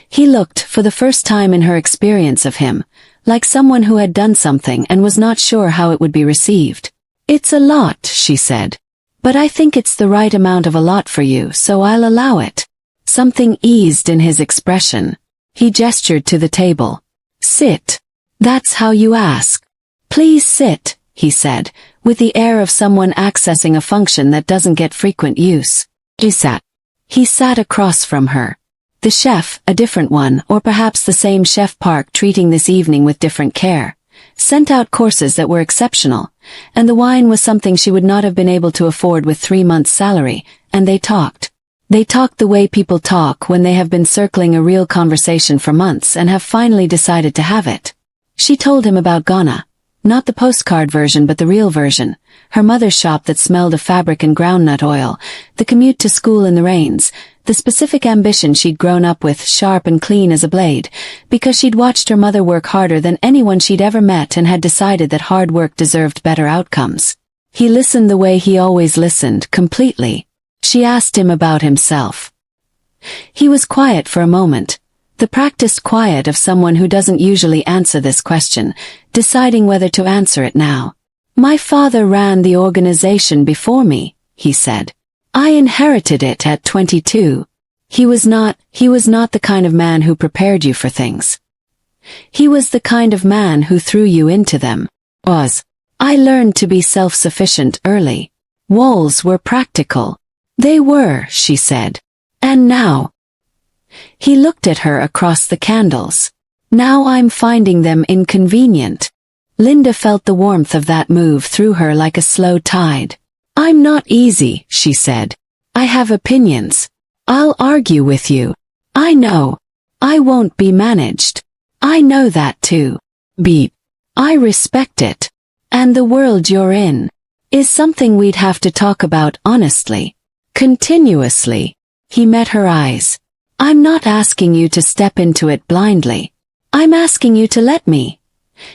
He looked, for the first time in her experience of him, like someone who had done something and was not sure how it would be received. It's a lot, she said. But I think it's the right amount of a lot for you, so I'll allow it. Something eased in his expression. He gestured to the table. Sit. That's how you ask. Please sit, he said, with the air of someone accessing a function that doesn't get frequent use. He sat. He sat across from her. The chef, a different one, or perhaps the same chef Park treating this evening with different care, sent out courses that were exceptional, and the wine was something she would not have been able to afford with 3 months' salary, and they talked. They talked the way people talk when they have been circling a real conversation for months and have finally decided to have it. She told him about Ghana. Not the postcard version but the real version, her mother's shop that smelled of fabric and groundnut oil, the commute to school in the rains, the specific ambition she'd grown up with, sharp and clean as a blade, because she'd watched her mother work harder than anyone she'd ever met and had decided that hard work deserved better outcomes. He listened the way he always listened, completely. She asked him about himself. He was quiet for a moment. The practiced quiet of someone who doesn't usually answer this question, deciding whether to answer it now. My father ran the organization before me, he said. I inherited it at 22. He was not the kind of man who prepared you for things. He was the kind of man who threw you into them. I learned to be self-sufficient early. Walls were practical. They were, she said. And now? He looked at her across the candles. Now I'm finding them inconvenient. Linda felt the warmth of that move through her like a slow tide. I'm not easy, she said. I have opinions. I'll argue with you. I know. I won't be managed. I know that too. Beep. I respect it. And the world you're in is something we'd have to talk about honestly. Continuously. He met her eyes. I'm not asking you to step into it blindly. I'm asking you to let me.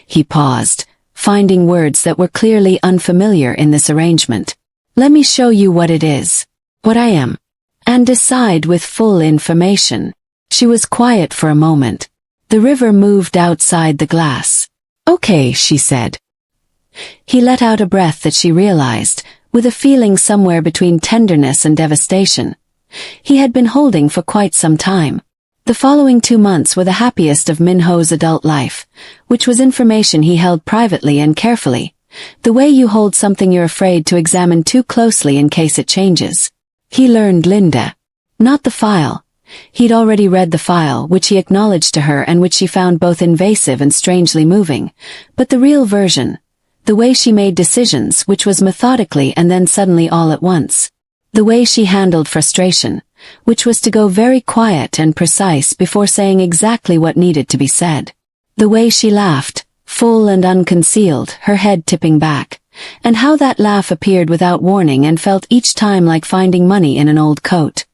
He paused, finding words that were clearly unfamiliar in this arrangement. Let me show you what it is, what I am, and decide with full information. She was quiet for a moment. The river moved outside the glass. Okay, she said. He let out a breath that she realized, with a feeling somewhere between tenderness and devastation. He had been holding for quite some time. The following 2 months were the happiest of Minho's adult life, which was information he held privately and carefully. The way you hold something you're afraid to examine too closely in case it changes. He learned Linda. Not the file. He'd already read the file, which he acknowledged to her and which she found both invasive and strangely moving. But the real version. The way she made decisions, which was methodically and then suddenly all at once. The way she handled frustration, which was to go very quiet and precise before saying exactly what needed to be said. The way she laughed, full and unconcealed, her head tipping back, and how that laugh appeared without warning and felt each time like finding money in an old coat.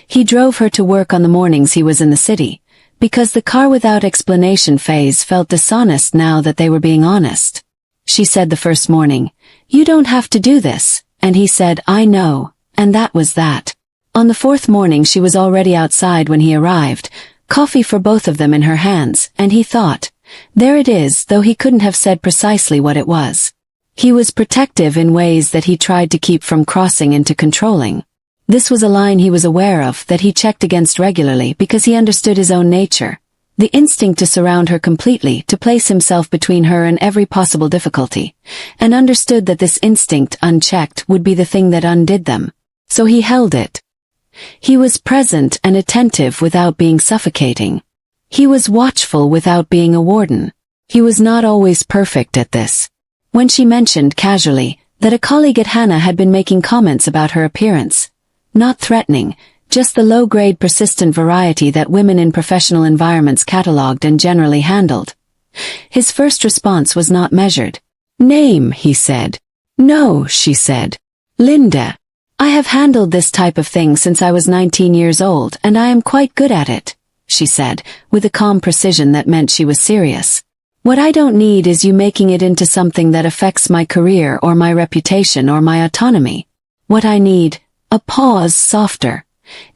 He drove her to work on the mornings he was in the city, because the car without explanation phase felt dishonest now that they were being honest. She said the first morning, "You don't have to do this," and he said, "I know," and that was that. On the fourth morning she was already outside when he arrived, coffee for both of them in her hands, and he thought, there it is, though he couldn't have said precisely what it was. He was protective in ways that he tried to keep from crossing into controlling. This was a line he was aware of that he checked against regularly because he understood his own nature. The instinct to surround her completely, to place himself between her and every possible difficulty, and understood that this instinct, unchecked, would be the thing that undid them. So he held it. He was present and attentive without being suffocating. He was watchful without being a warden. He was not always perfect at this. When she mentioned casually that a colleague at Hannah had been making comments about her appearance, not threatening, just the low-grade persistent variety that women in professional environments catalogued and generally handled, his first response was not measured. "Name," he said. "No," she said. "Linda. I have handled this type of thing since I was 19 years old and I am quite good at it," she said, with a calm precision that meant she was serious. "What I don't need is you making it into something that affects my career or my reputation or my autonomy. What I need," a pause softer,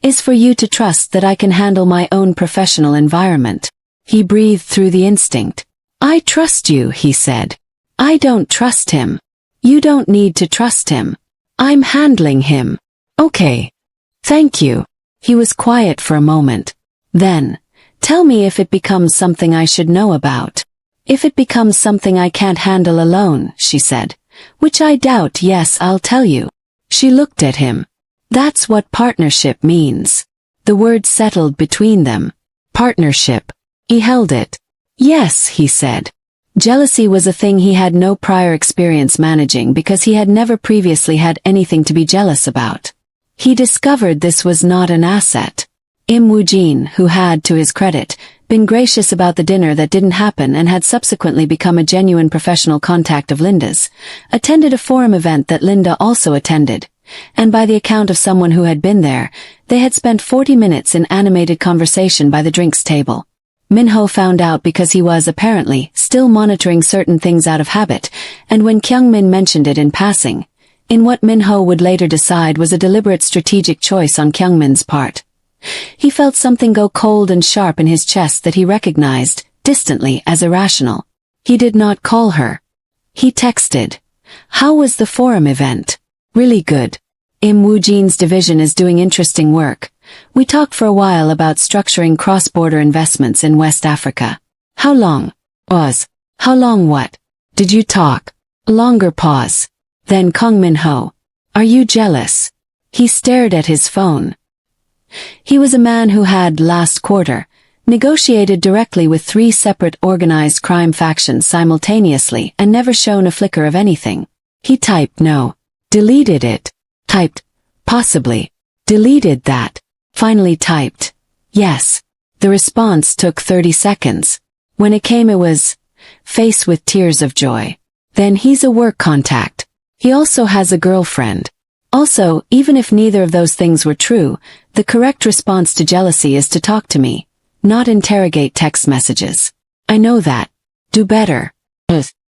"is for you to trust that I can handle my own professional environment." He breathed through the instinct. "I trust you," he said. "I don't trust him." "You don't need to trust him. I'm handling him." "Okay. Thank you." He was quiet for a moment. Then, "Tell me if it becomes something I should know about." "If it becomes something I can't handle alone," she said. "Which I doubt, yes, I'll tell you." She looked at him. "That's what partnership means." The word settled between them. Partnership. He held it. "Yes," he said. Jealousy was a thing he had no prior experience managing because he had never previously had anything to be jealous about. He discovered this was not an asset. Ambw, who had, to his credit, been gracious about the dinner that didn't happen and had subsequently become a genuine professional contact of Linda's, attended a forum event that Linda also attended, and by the account of someone who had been there, they had spent 40 minutes in animated conversation by the drinks table. Minho found out because he was, apparently, still monitoring certain things out of habit, and when Kyungmin mentioned it in passing, in what Minho would later decide was a deliberate strategic choice on Kyungmin's part, he felt something go cold and sharp in his chest that he recognized, distantly, as irrational. He did not call her. He texted. "How was the forum event?" "Really good. Ambw's division is doing interesting work. We talked for a while about structuring cross-border investments in West Africa." "How long?" "How long what?" "Did you talk?" Longer pause. Then Kong Minho. "Are you jealous?" He stared at his phone. He was a man who had, last quarter, negotiated directly with 3 separate organized crime factions simultaneously and never shown a flicker of anything. He typed no. Deleted it. Typed, possibly. Deleted that. Finally typed, yes. The response took 30 seconds. When it came it was, face with tears of joy. Then he's a work contact. He also has a girlfriend. Also, even if neither of those things were true, the correct response to jealousy is to talk to me, not interrogate text messages. I know that. Do better.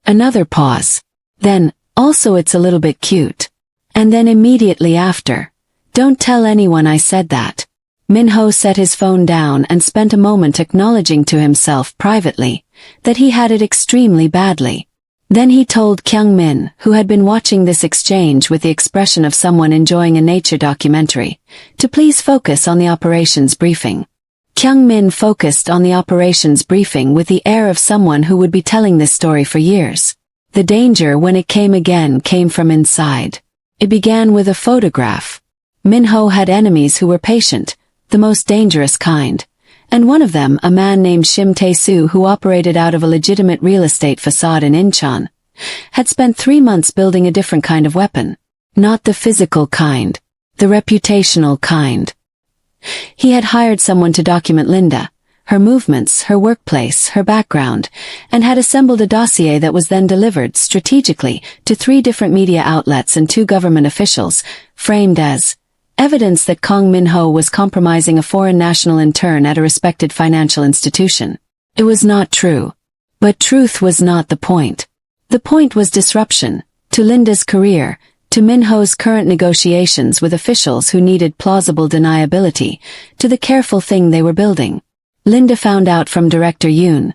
Another pause. Then, also it's a little bit cute. And then immediately after. Don't tell anyone I said that. Minho set his phone down and spent a moment acknowledging to himself privately that he had it extremely badly. Then he told Kyungmin, who had been watching this exchange with the expression of someone enjoying a nature documentary, to please focus on the operations briefing. Kyungmin focused on the operations briefing with the air of someone who would be telling this story for years. The danger, when it came again, came from inside. It began with a photograph. Minho had enemies who were patient, the most dangerous kind, and one of them, a man named Shim Tae-soo who operated out of a legitimate real estate facade in Incheon, had spent 3 months building a different kind of weapon. Not the physical kind, the reputational kind. He had hired someone to document Linda, her movements, her workplace, her background, and had assembled a dossier that was then delivered strategically to 3 different media outlets and 2 government officials, framed as evidence that Kong Minho was compromising a foreign national intern at a respected financial institution. It was not true. But truth was not the point. The point was disruption, to Linda's career, to Minho's current negotiations with officials who needed plausible deniability, to the careful thing they were building. Linda found out from Director Yoon,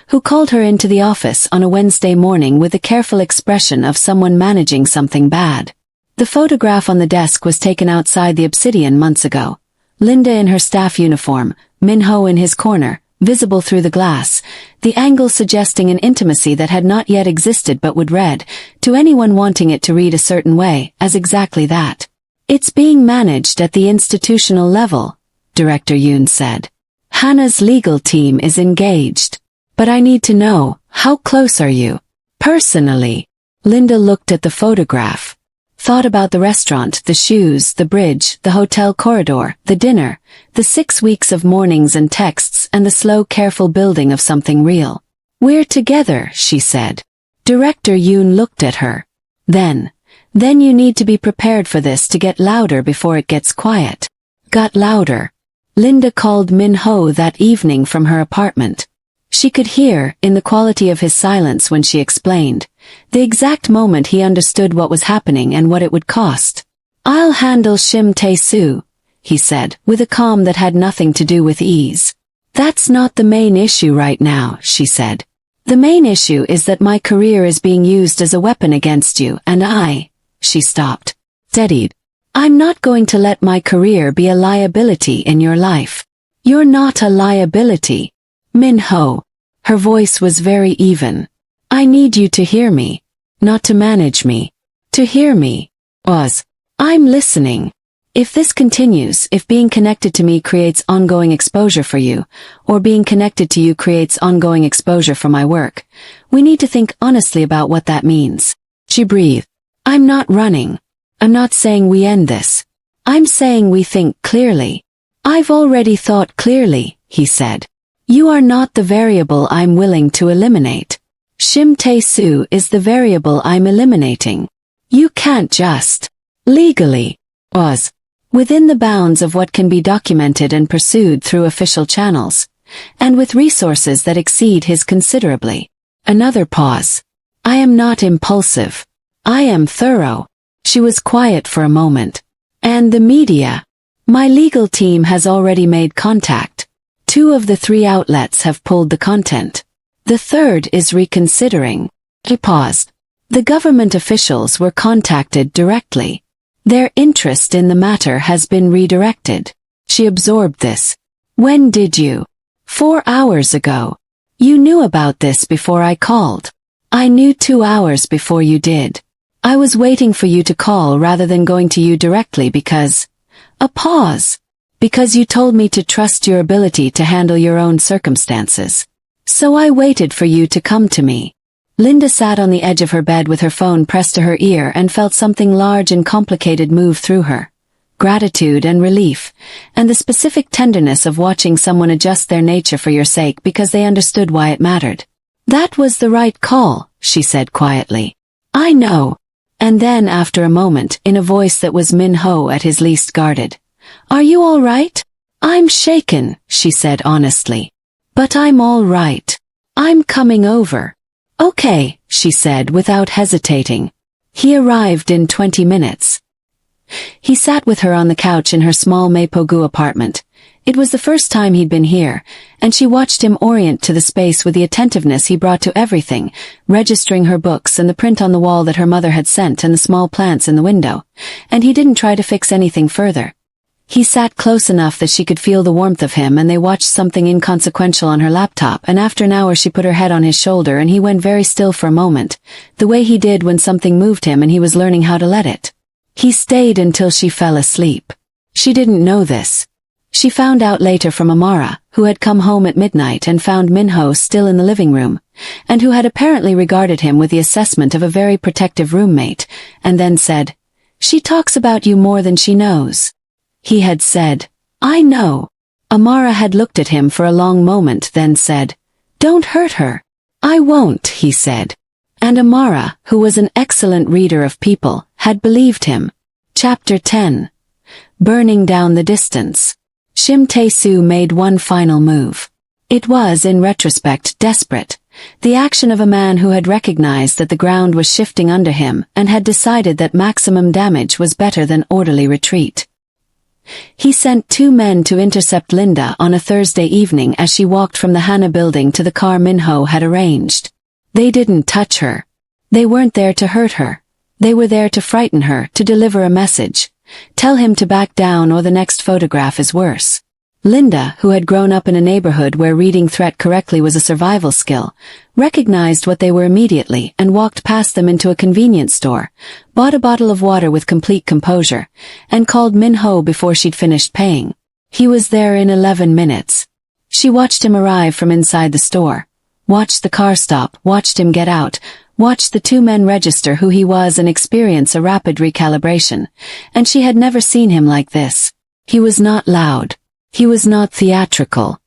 who called her into the office on a Wednesday morning with the careful expression of someone managing something bad. The photograph on the desk was taken outside the Obsidian months ago. Linda in her staff uniform, Minho in his corner, visible through the glass, the angle suggesting an intimacy that had not yet existed but would read, to anyone wanting it to read a certain way, as exactly that. "It's being managed at the institutional level," Director Yoon said. "Hannah's legal team is engaged. But I need to know, how close are you? Personally." Linda looked at the photograph. Thought about the restaurant, the shoes, the bridge, the hotel corridor, the dinner, the 6 weeks of mornings and texts, and the slow, careful building of something real. "We're together," she said. Director Yoon looked at her. Then you need to be prepared for this to get louder before it gets quiet." Got louder. Linda called Min-ho that evening from her apartment. She could hear, in the quality of his silence when she explained, the exact moment he understood what was happening and what it would cost. "I'll handle Shim Tae-soo," he said, with a calm that had nothing to do with ease. "That's not the main issue right now," she said. "The main issue is that my career is being used as a weapon against you, and she stopped. Steadied. "I'm not going to let my career be a liability in your life. You're not a liability. Min-ho." Her voice was very even. "I need you to hear me. Not to manage me. To hear me. I'm listening. If this continues, if being connected to me creates ongoing exposure for you, or being connected to you creates ongoing exposure for my work, we need to think honestly about what that means." She breathed. "I'm not running. I'm not saying we end this. I'm saying we think clearly." "I've already thought clearly," he said. "You are not the variable I'm willing to eliminate. Shim Tae-soo is the variable I'm eliminating. You can't just legally within the bounds of what can be documented and pursued through official channels, and with resources that exceed his considerably." Another pause. "I am not impulsive. I am thorough." She was quiet for a moment. "And the media? My legal team has already made contact. 2 of the 3 outlets have pulled the content. The 3rd is reconsidering." He paused. "The government officials were contacted directly. Their interest in the matter has been redirected." She absorbed this. "When did you?" 4 hours ago. "You knew about this before I called." "I knew 2 hours before you did. I was waiting for you to call rather than going to you directly because..." A pause. "Because you told me to trust your ability to handle your own circumstances. So I waited for you to come to me." Linda sat on the edge of her bed with her phone pressed to her ear and felt something large and complicated move through her. Gratitude and relief, and the specific tenderness of watching someone adjust their nature for your sake because they understood why it mattered. "That was the right call," she said quietly. "I know." And then after a moment, in a voice that was Min-ho at his least guarded, "Are you all right?" "I'm shaken," she said honestly. "But I'm all right. I'm coming over." "Okay," she said without hesitating. He arrived in 20 minutes. He sat with her on the couch in her small Mapogu apartment. It was the first time he'd been here, and she watched him orient to the space with the attentiveness he brought to everything, registering her books and the print on the wall that her mother had sent and the small plants in the window, and he didn't try to fix anything further. He sat close enough that she could feel the warmth of him, and they watched something inconsequential on her laptop, and after an hour she put her head on his shoulder and he went very still for a moment, the way he did when something moved him and he was learning how to let it. He stayed until she fell asleep. She didn't know this. She found out later from Amara, who had come home at midnight and found Min-ho still in the living room, and who had apparently regarded him with the assessment of a very protective roommate, and then said, "She talks about you more than she knows." He had said, "I know." Amara had looked at him for a long moment, then said, "Don't hurt her." "I won't," he said. And Amara, who was an excellent reader of people, had believed him. Chapter 10. Burning down the distance. Shim Tae-soo made one final move. It was, in retrospect, desperate. The action of a man who had recognized that the ground was shifting under him and had decided that maximum damage was better than orderly retreat. He sent 2 men to intercept Linda on a Thursday evening as she walked from the Hana building to the car Min-ho had arranged. They didn't touch her. They weren't there to hurt her. They were there to frighten her, to deliver a message. Tell him to back down or the next photograph is worse. Linda, who had grown up in a neighborhood where reading threat correctly was a survival skill, recognized what they were immediately and walked past them into a convenience store, bought a bottle of water with complete composure, and called Min-ho before she'd finished paying. He was there in 11 minutes. She watched him arrive from inside the store, watched the car stop, watched him get out, watched the two men register who he was and experience a rapid recalibration, and she had never seen him like this. He was not loud. He was not theatrical.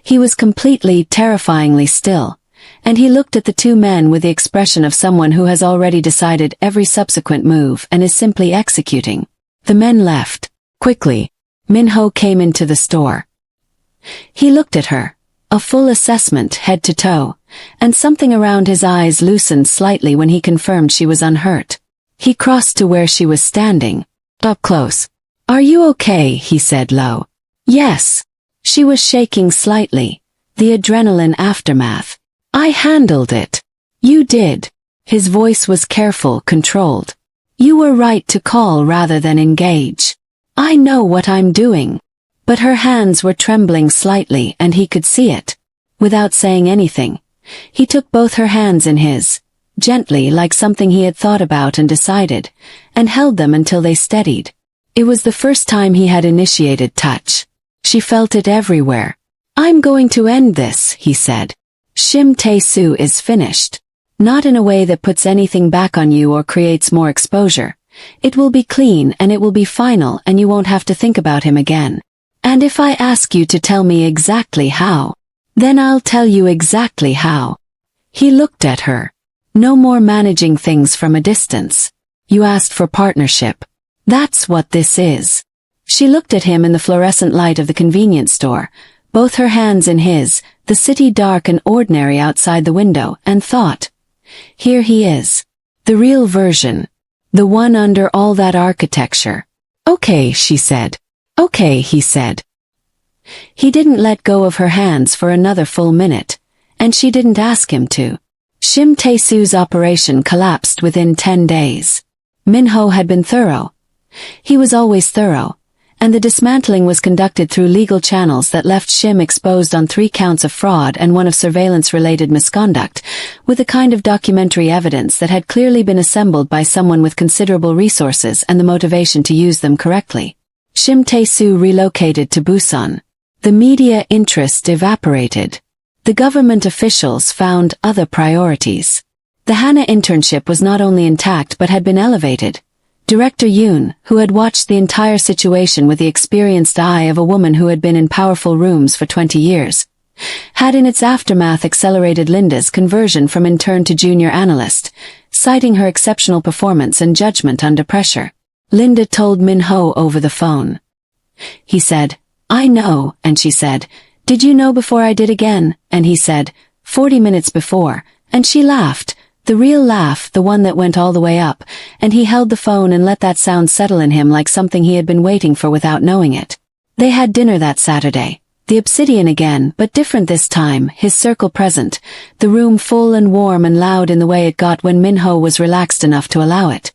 He was completely, terrifyingly still, and he looked at the two men with the expression of someone who has already decided every subsequent move and is simply executing. The men left. Quickly, Min-ho came into the store. He looked at her, a full assessment head to toe, and something around his eyes loosened slightly when he confirmed she was unhurt. He crossed to where she was standing, up close. "Are you okay?" he said low. "Yes." She was shaking slightly, the adrenaline aftermath. "I handled it." "You did." His voice was careful, controlled. "You were right to call rather than engage. I know what I'm doing." But her hands were trembling slightly and he could see it. Without saying anything, he took both her hands in his, gently like something he had thought about and decided, and held them until they steadied. It was the first time he had initiated touch. She felt it everywhere. "I'm going to end this," he said. "Shim Tae-soo is finished. Not in a way that puts anything back on you or creates more exposure. It will be clean and it will be final and you won't have to think about him again. And if I ask you to tell me exactly how, then I'll tell you exactly how." He looked at her. "No more managing things from a distance. You asked for partnership. That's what this is." She looked at him in the fluorescent light of the convenience store, both her hands in his, the city dark and ordinary outside the window, and thought, here he is. The real version. The one under all that architecture. "Okay," she said. "Okay," he said. He didn't let go of her hands for another full minute, and she didn't ask him to. Shim Tae-soo's operation collapsed within 10 days. Min-ho had been thorough. He was always thorough, and the dismantling was conducted through legal channels that left Shim exposed on 3 counts of fraud and 1 of surveillance-related misconduct, with a kind of documentary evidence that had clearly been assembled by someone with considerable resources and the motivation to use them correctly. Shim Tae-soo relocated to Busan. The media interest evaporated. The government officials found other priorities. The Hana internship was not only intact but had been elevated. Director Yoon, who had watched the entire situation with the experienced eye of a woman who had been in powerful rooms for 20 years, had in its aftermath accelerated Linda's conversion from intern to junior analyst, citing her exceptional performance and judgment under pressure. Linda told Min-ho over the phone. He said, "I know," and she said, "Did you know before I did again?" And he said, 40 minutes before, and she laughed. The real laugh, the one that went all the way up, and he held the phone and let that sound settle in him like something he had been waiting for without knowing it. They had dinner that Saturday. The Obsidian again, but different this time, his circle present, the room full and warm and loud in the way it got when Min-ho was relaxed enough to allow it.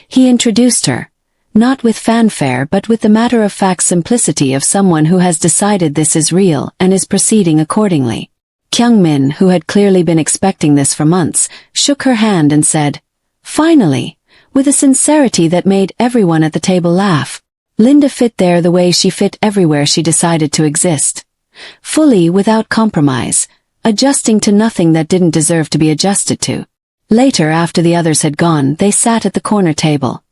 He introduced her, not with fanfare but with the matter-of-fact simplicity of someone who has decided this is real and is proceeding accordingly. Kyungmin, who had clearly been expecting this for months, shook her hand and said, "Finally," with a sincerity that made everyone at the table laugh. Linda fit there the way she fit everywhere she decided to exist. Fully, without compromise, adjusting to nothing that didn't deserve to be adjusted to. Later, after the others had gone, they sat at the corner table.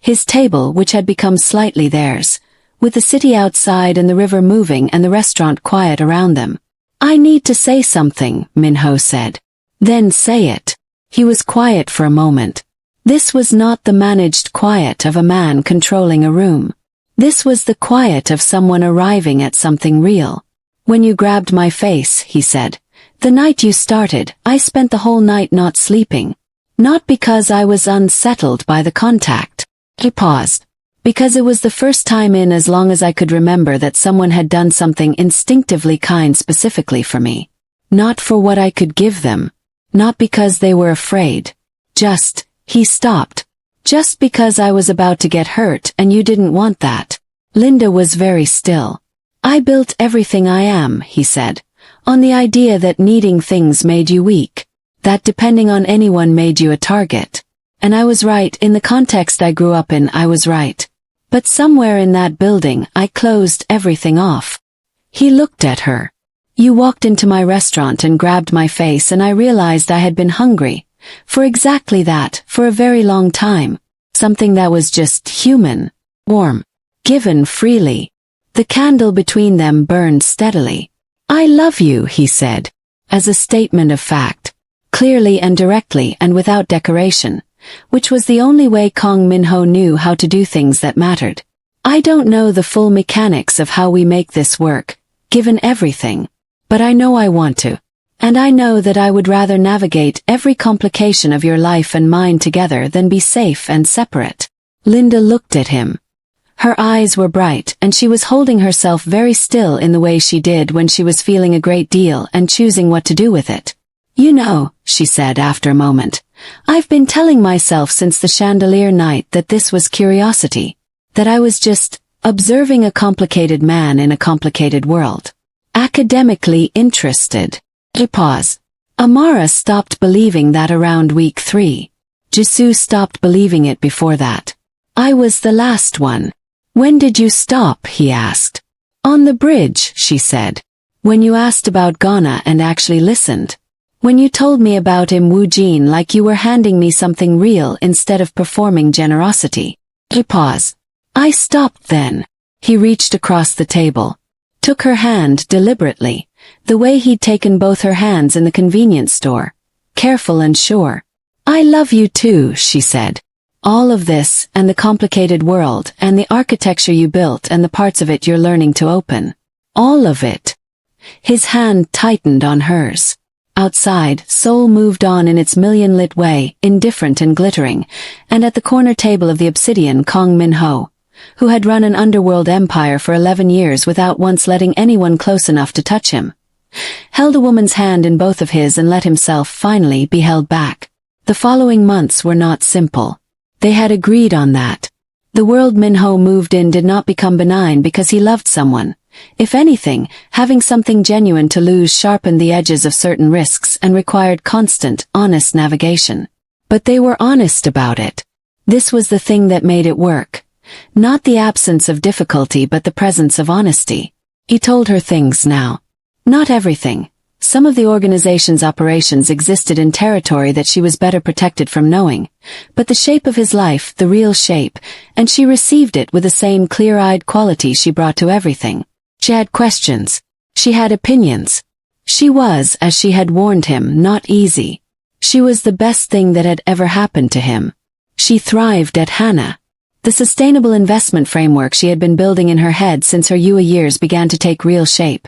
His table, which had become slightly theirs, with the city outside and the river moving and the restaurant quiet around them. "I need to say something," Min-ho said. "Then say it." He was quiet for a moment. This was not the managed quiet of a man controlling a room. This was the quiet of someone arriving at something real. "When you grabbed my face," he said, "the night you started, I spent the whole night not sleeping. Not because I was unsettled by the contact." He paused. "Because it was the first time in as long as I could remember that someone had done something instinctively kind specifically for me. Not for what I could give them. Not because they were afraid. Just," he stopped. "Just because I was about to get hurt and you didn't want that. Linda was very still. I built everything I am, he said, on the idea that needing things made you weak, that depending on anyone made you a target. And I was right. In the context I grew up in, I was right. But somewhere in that building, I closed everything off. He looked at her. You walked into my restaurant and grabbed my face, and I realized I had been hungry. For exactly that, for a very long time. Something that was just human, warm, given freely. The candle between them burned steadily. I love you, he said, as a statement of fact, clearly and directly and without decoration, which was the only way Kang Min-ho knew how to do things that mattered. I don't know the full mechanics of how we make this work, given everything, but I know I want to. And I know that I would rather navigate every complication of your life and mine together than be safe and separate. Linda looked at him. Her eyes were bright, and she was holding herself very still in the way she did when she was feeling a great deal and choosing what to do with it. You know, she said after a moment, I've been telling myself since the chandelier night that this was curiosity, that I was just observing a complicated man in a complicated world. Academically interested. Pause. Amara stopped believing that around week 3. Jisoo stopped believing it before that. I was the last one. When did you stop? He asked. On the bridge, she said. When you asked about Ghana and actually listened. When you told me about Ambw like you were handing me something real instead of performing generosity. Pause. I stopped then. He reached across the table. Took her hand deliberately, the way he'd taken both her hands in the convenience store. Careful and sure. I love you too, she said. All of this, and the complicated world, and the architecture you built and the parts of it you're learning to open. All of it. His hand tightened on hers. Outside, Seoul moved on in its million-lit way, indifferent and glittering, and at the corner table of the Obsidian Kang Min-ho, who had run an underworld empire for 11 years without once letting anyone close enough to touch him, held a woman's hand in both of his and let himself finally be held back. The following months were not simple. They had agreed on that. The world Min-ho moved in did not become benign because he loved someone. If anything, having something genuine to lose sharpened the edges of certain risks and required constant, honest navigation. But they were honest about it. This was the thing that made it work. Not the absence of difficulty but the presence of honesty. He told her things now. Not everything. Some of the organization's operations existed in territory that she was better protected from knowing. But the shape of his life, the real shape, and she received it with the same clear-eyed quality she brought to everything. She had questions. She had opinions. She was, as she had warned him, not easy. She was the best thing that had ever happened to him. She thrived at Hana. The sustainable investment framework she had been building in her head since her UA years began to take real shape.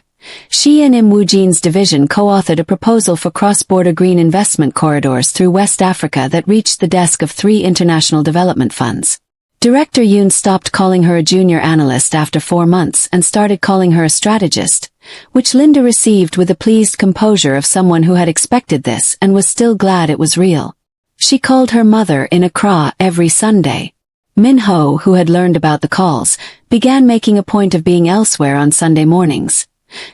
She and Ambw's division co-authored a proposal for cross-border green investment corridors through West Africa that reached the desk of 3 international development funds. Director Yoon stopped calling her a junior analyst after 4 months and started calling her a strategist, which Linda received with the pleased composure of someone who had expected this and was still glad it was real. She called her mother in Accra every Sunday. Min-ho, who had learned about the calls, began making a point of being elsewhere on Sunday mornings.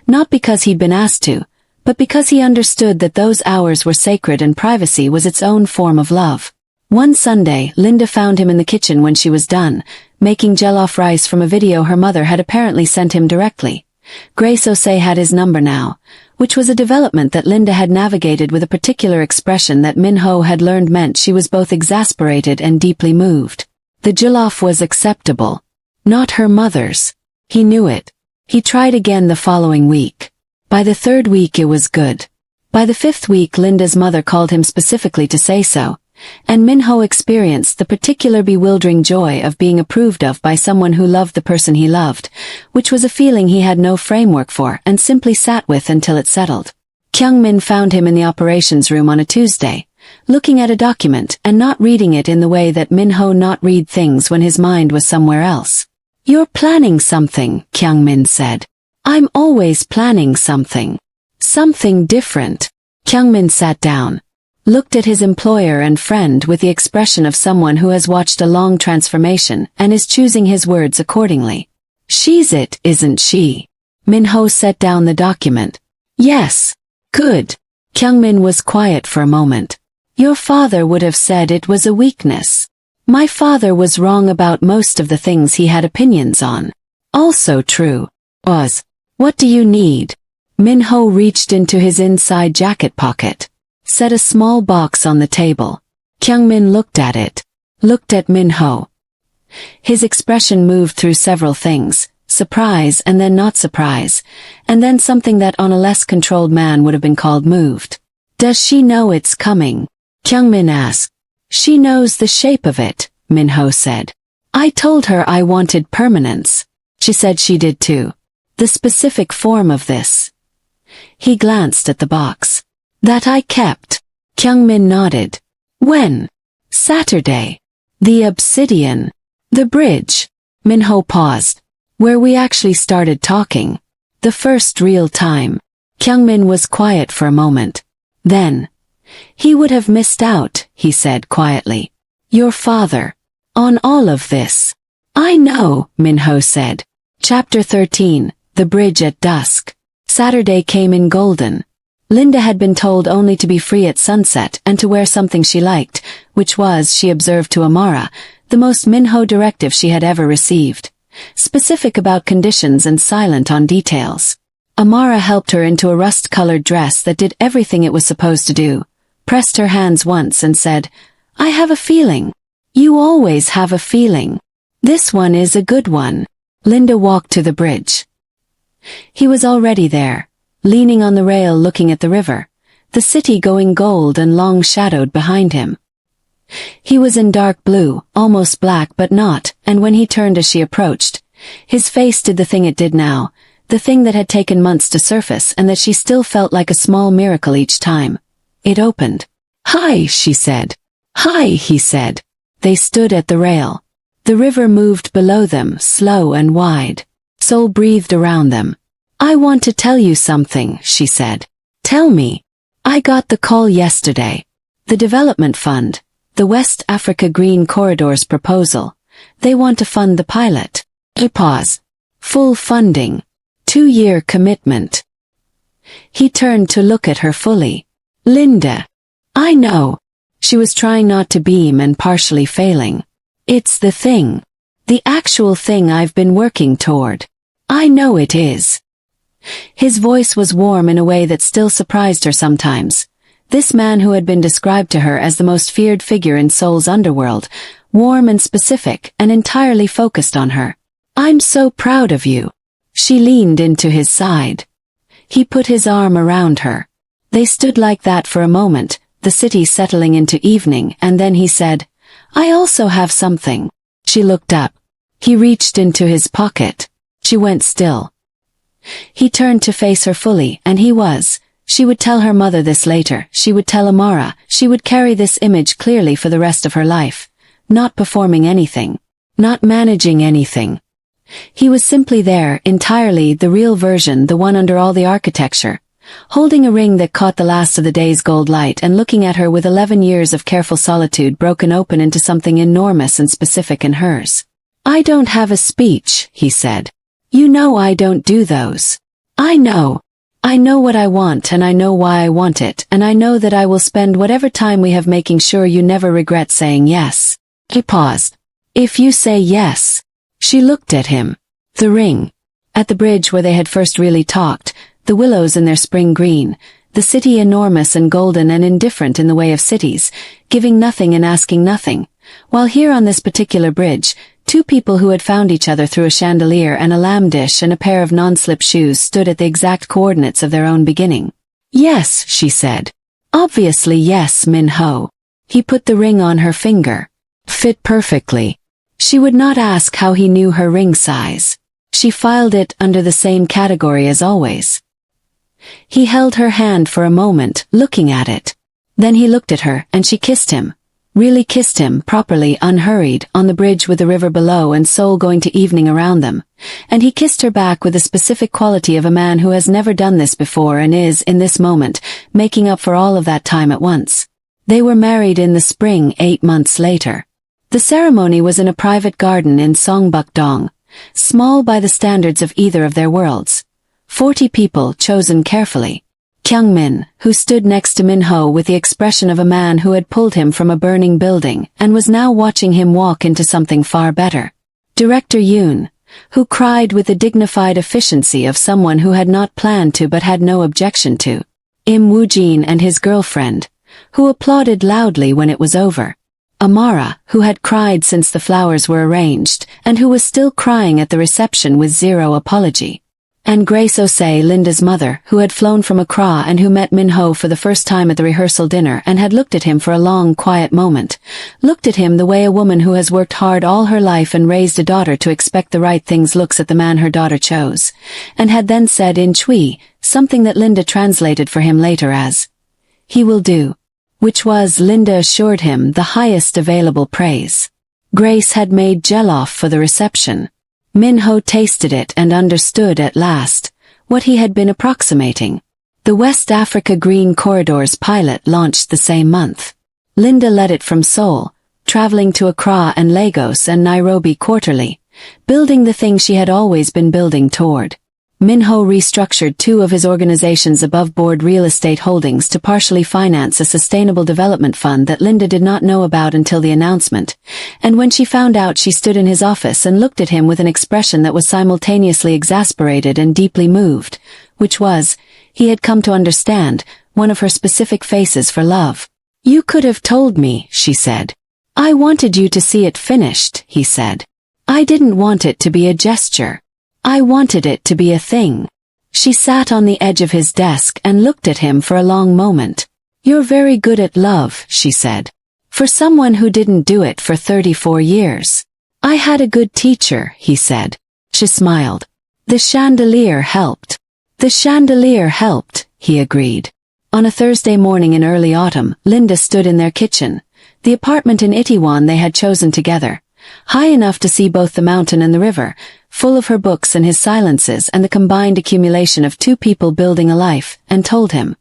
Not because he'd been asked to, but because he understood that those hours were sacred and privacy was its own form of love. One Sunday, Linda found him in the kitchen when she was done, making jollof rice from a video her mother had apparently sent him directly. Grace Osei had his number now, which was a development that Linda had navigated with a particular expression that Min-ho had learned meant she was both exasperated and deeply moved. The jollof was acceptable. Not her mother's. He knew it. He tried again the following week. By the 3rd week it was good. By the 5th week Linda's mother called him specifically to say so, and Min-ho experienced the particular bewildering joy of being approved of by someone who loved the person he loved, which was a feeling he had no framework for and simply sat with until it settled. Kyung-min found him in the operations room on a Tuesday, looking at a document and not reading it in the way that Min-ho not read things when his mind was somewhere else. You're planning something, Kyung-min said. I'm always planning something. Something different. Kyung-min sat down, looked at his employer and friend with the expression of someone who has watched a long transformation and is choosing his words accordingly. She's it, isn't she? Minho set down the document. Yes. Good. Kyungmin was quiet for a moment. Your father would have said it was a weakness. My father was wrong about most of the things he had opinions on. Also true. Was. What do you need? Minho reached into his inside jacket pocket. Set a small box on the table. Kyungmin looked at it. Looked at Minho. His expression moved through several things. Surprise and then not surprise. And then something that on a less controlled man would have been called moved. Does she know it's coming? Kyungmin asked. She knows the shape of it, Minho said. I told her I wanted permanence. She said she did too. The specific form of this. He glanced at the box. That I kept. Kyungmin nodded. When? Saturday. The obsidian. The bridge. Minho paused. Where we actually started talking. The first real time. Kyungmin was quiet for a moment. Then. He would have missed out, he said quietly. Your father. On all of this. I know, Minho said. Chapter 13, The Bridge at Dusk. Saturday came in golden. Linda had been told only to be free at sunset and to wear something she liked, which was, she observed to Amara, the most Minho directive she had ever received. Specific about conditions and silent on details. Amara helped her into a rust-colored dress that did everything it was supposed to do, pressed her hands once and said, I have a feeling. You always have a feeling. This one is a good one. Linda walked to the bridge. He was already there, leaning on the rail looking at the river, the city going gold and long-shadowed behind him. He was in dark blue, almost black but not, and when he turned as she approached, his face did the thing it did now, the thing that had taken months to surface and that she still felt like a small miracle each time. It opened. Hi, she said. Hi, he said. They stood at the rail. The river moved below them, slow and wide. Soul breathed around them. I want to tell you something, she said. Tell me. I got the call yesterday. The development fund. The West Africa Green Corridors proposal. They want to fund the pilot. A pause. Full funding. 2-year commitment. He turned to look at her fully. Linda. I know. She was trying not to beam and partially failing. It's the thing. The actual thing I've been working toward. I know it is. His voice was warm in a way that still surprised her sometimes. This man who had been described to her as the most feared figure in Seoul's underworld, warm and specific and entirely focused on her. I'm so proud of you. She leaned into his side. He put his arm around her. They stood like that for a moment, the city settling into evening, and then he said, I also have something. She looked up. He reached into his pocket. She went still. He turned to face her fully, and he was. She would tell her mother this later, she would tell Amara, she would carry this image clearly for the rest of her life. Not performing anything. Not managing anything. He was simply there, entirely the real version, the one under all the architecture. Holding a ring that caught the last of the day's gold light and looking at her with 11 years of careful solitude broken open into something enormous and specific in hers. I don't have a speech, he said. You know I don't do those. I know. I know what I want and I know why I want it, and I know that I will spend whatever time we have making sure you never regret saying yes. He paused. If you say yes. She looked at him. The ring. At the bridge where they had first really talked, the willows in their spring green, the city enormous and golden and indifferent in the way of cities, giving nothing and asking nothing, while here on this particular bridge, two people who had found each other through a chandelier and a lamb dish and a pair of non-slip shoes stood at the exact coordinates of their own beginning. Yes, she said. Obviously yes, Minho. He put the ring on her finger. Fit perfectly. She would not ask how he knew her ring size. She filed it under the same category as always. He held her hand for a moment, looking at it. Then he looked at her, and she kissed him. Really kissed him, properly, unhurried, on the bridge with the river below and Seoul going to evening around them. And he kissed her back with the specific quality of a man who has never done this before and is, in this moment, making up for all of that time at once. They were married in the spring 8 months later. The ceremony was in a private garden in Songbuk-dong. Small by the standards of either of their worlds. 40 people chosen carefully. Kyungmin, who stood next to Minho with the expression of a man who had pulled him from a burning building and was now watching him walk into something far better. Director Yoon, who cried with the dignified efficiency of someone who had not planned to but had no objection to. Im Woojin and his girlfriend, who applauded loudly when it was over. Amara, who had cried since the flowers were arranged, and who was still crying at the reception with zero apology. And Grace Osei, Linda's mother, who had flown from Accra and who met Minho for the first time at the rehearsal dinner and had looked at him for a long, quiet moment. Looked at him the way a woman who has worked hard all her life and raised a daughter to expect the right things looks at the man her daughter chose. And had then said in Chui, something that Linda translated for him later as, "He will do." Which was, Linda assured him, the highest available praise. Grace had made jollof for the reception. Minho tasted it and understood at last what he had been approximating. The West Africa Green Corridors pilot launched the same month. Linda led it from Seoul, traveling to Accra and Lagos and Nairobi quarterly, building the thing she had always been building toward. Minho restructured two of his organization's above-board real estate holdings to partially finance a sustainable development fund that Linda did not know about until the announcement, and when she found out she stood in his office and looked at him with an expression that was simultaneously exasperated and deeply moved, which was, he had come to understand, one of her specific faces for love. "You could have told me," she said. "I wanted you to see it finished," he said. "I didn't want it to be a gesture. I wanted it to be a thing." She sat on the edge of his desk and looked at him for a long moment. "You're very good at love," she said. "For someone who didn't do it for 34 years. I had a good teacher," he said. She smiled. "The chandelier helped." "The chandelier helped," he agreed. On a Thursday morning in early autumn, Linda stood in their kitchen, the apartment in Itaewon they had chosen together, high enough to see both the mountain and the river, full of her books and his silences and the combined accumulation of two people building a life, and told him.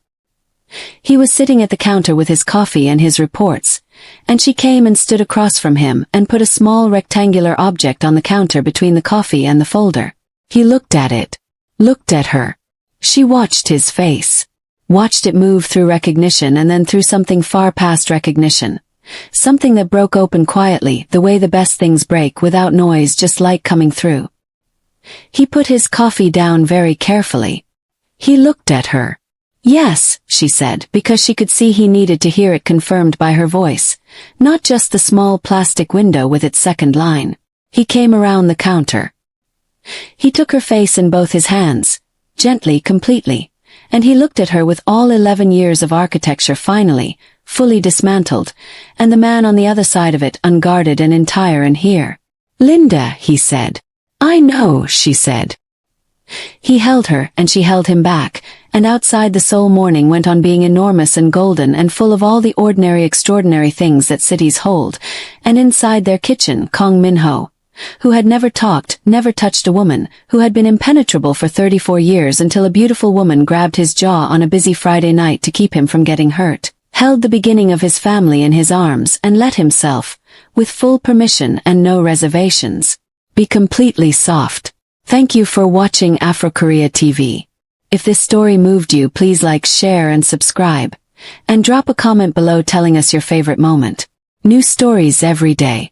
He was sitting at the counter with his coffee and his reports, and she came and stood across from him and put a small rectangular object on the counter between the coffee and the folder. He looked at it. Looked at her. She watched his face. Watched it move through recognition and then through something far past recognition. Something that broke open quietly, the way the best things break without noise, just light coming through. He put his coffee down very carefully. He looked at her. "Yes," she said, because she could see he needed to hear it confirmed by her voice, not just the small plastic window with its second line. He came around the counter. He took her face in both his hands, gently, completely, and he looked at her with all 11 years of architecture finally, fully dismantled, and the man on the other side of it unguarded and entire and here. "Linda," he said. "I know," she said. He held her and she held him back, and outside the Seoul morning went on being enormous and golden and full of all the ordinary extraordinary things that cities hold, and inside their kitchen Kong Minho, who had never talked, never touched a woman, who had been impenetrable for 34 years until a beautiful woman grabbed his jaw on a busy Friday night to keep him from getting hurt, held the beginning of his family in his arms and let himself, with full permission and no reservations, be completely soft. Thank you for watching Afrokorea TV. If this story moved you, please like, share and subscribe. And drop a comment below telling us your favorite moment. New stories every day.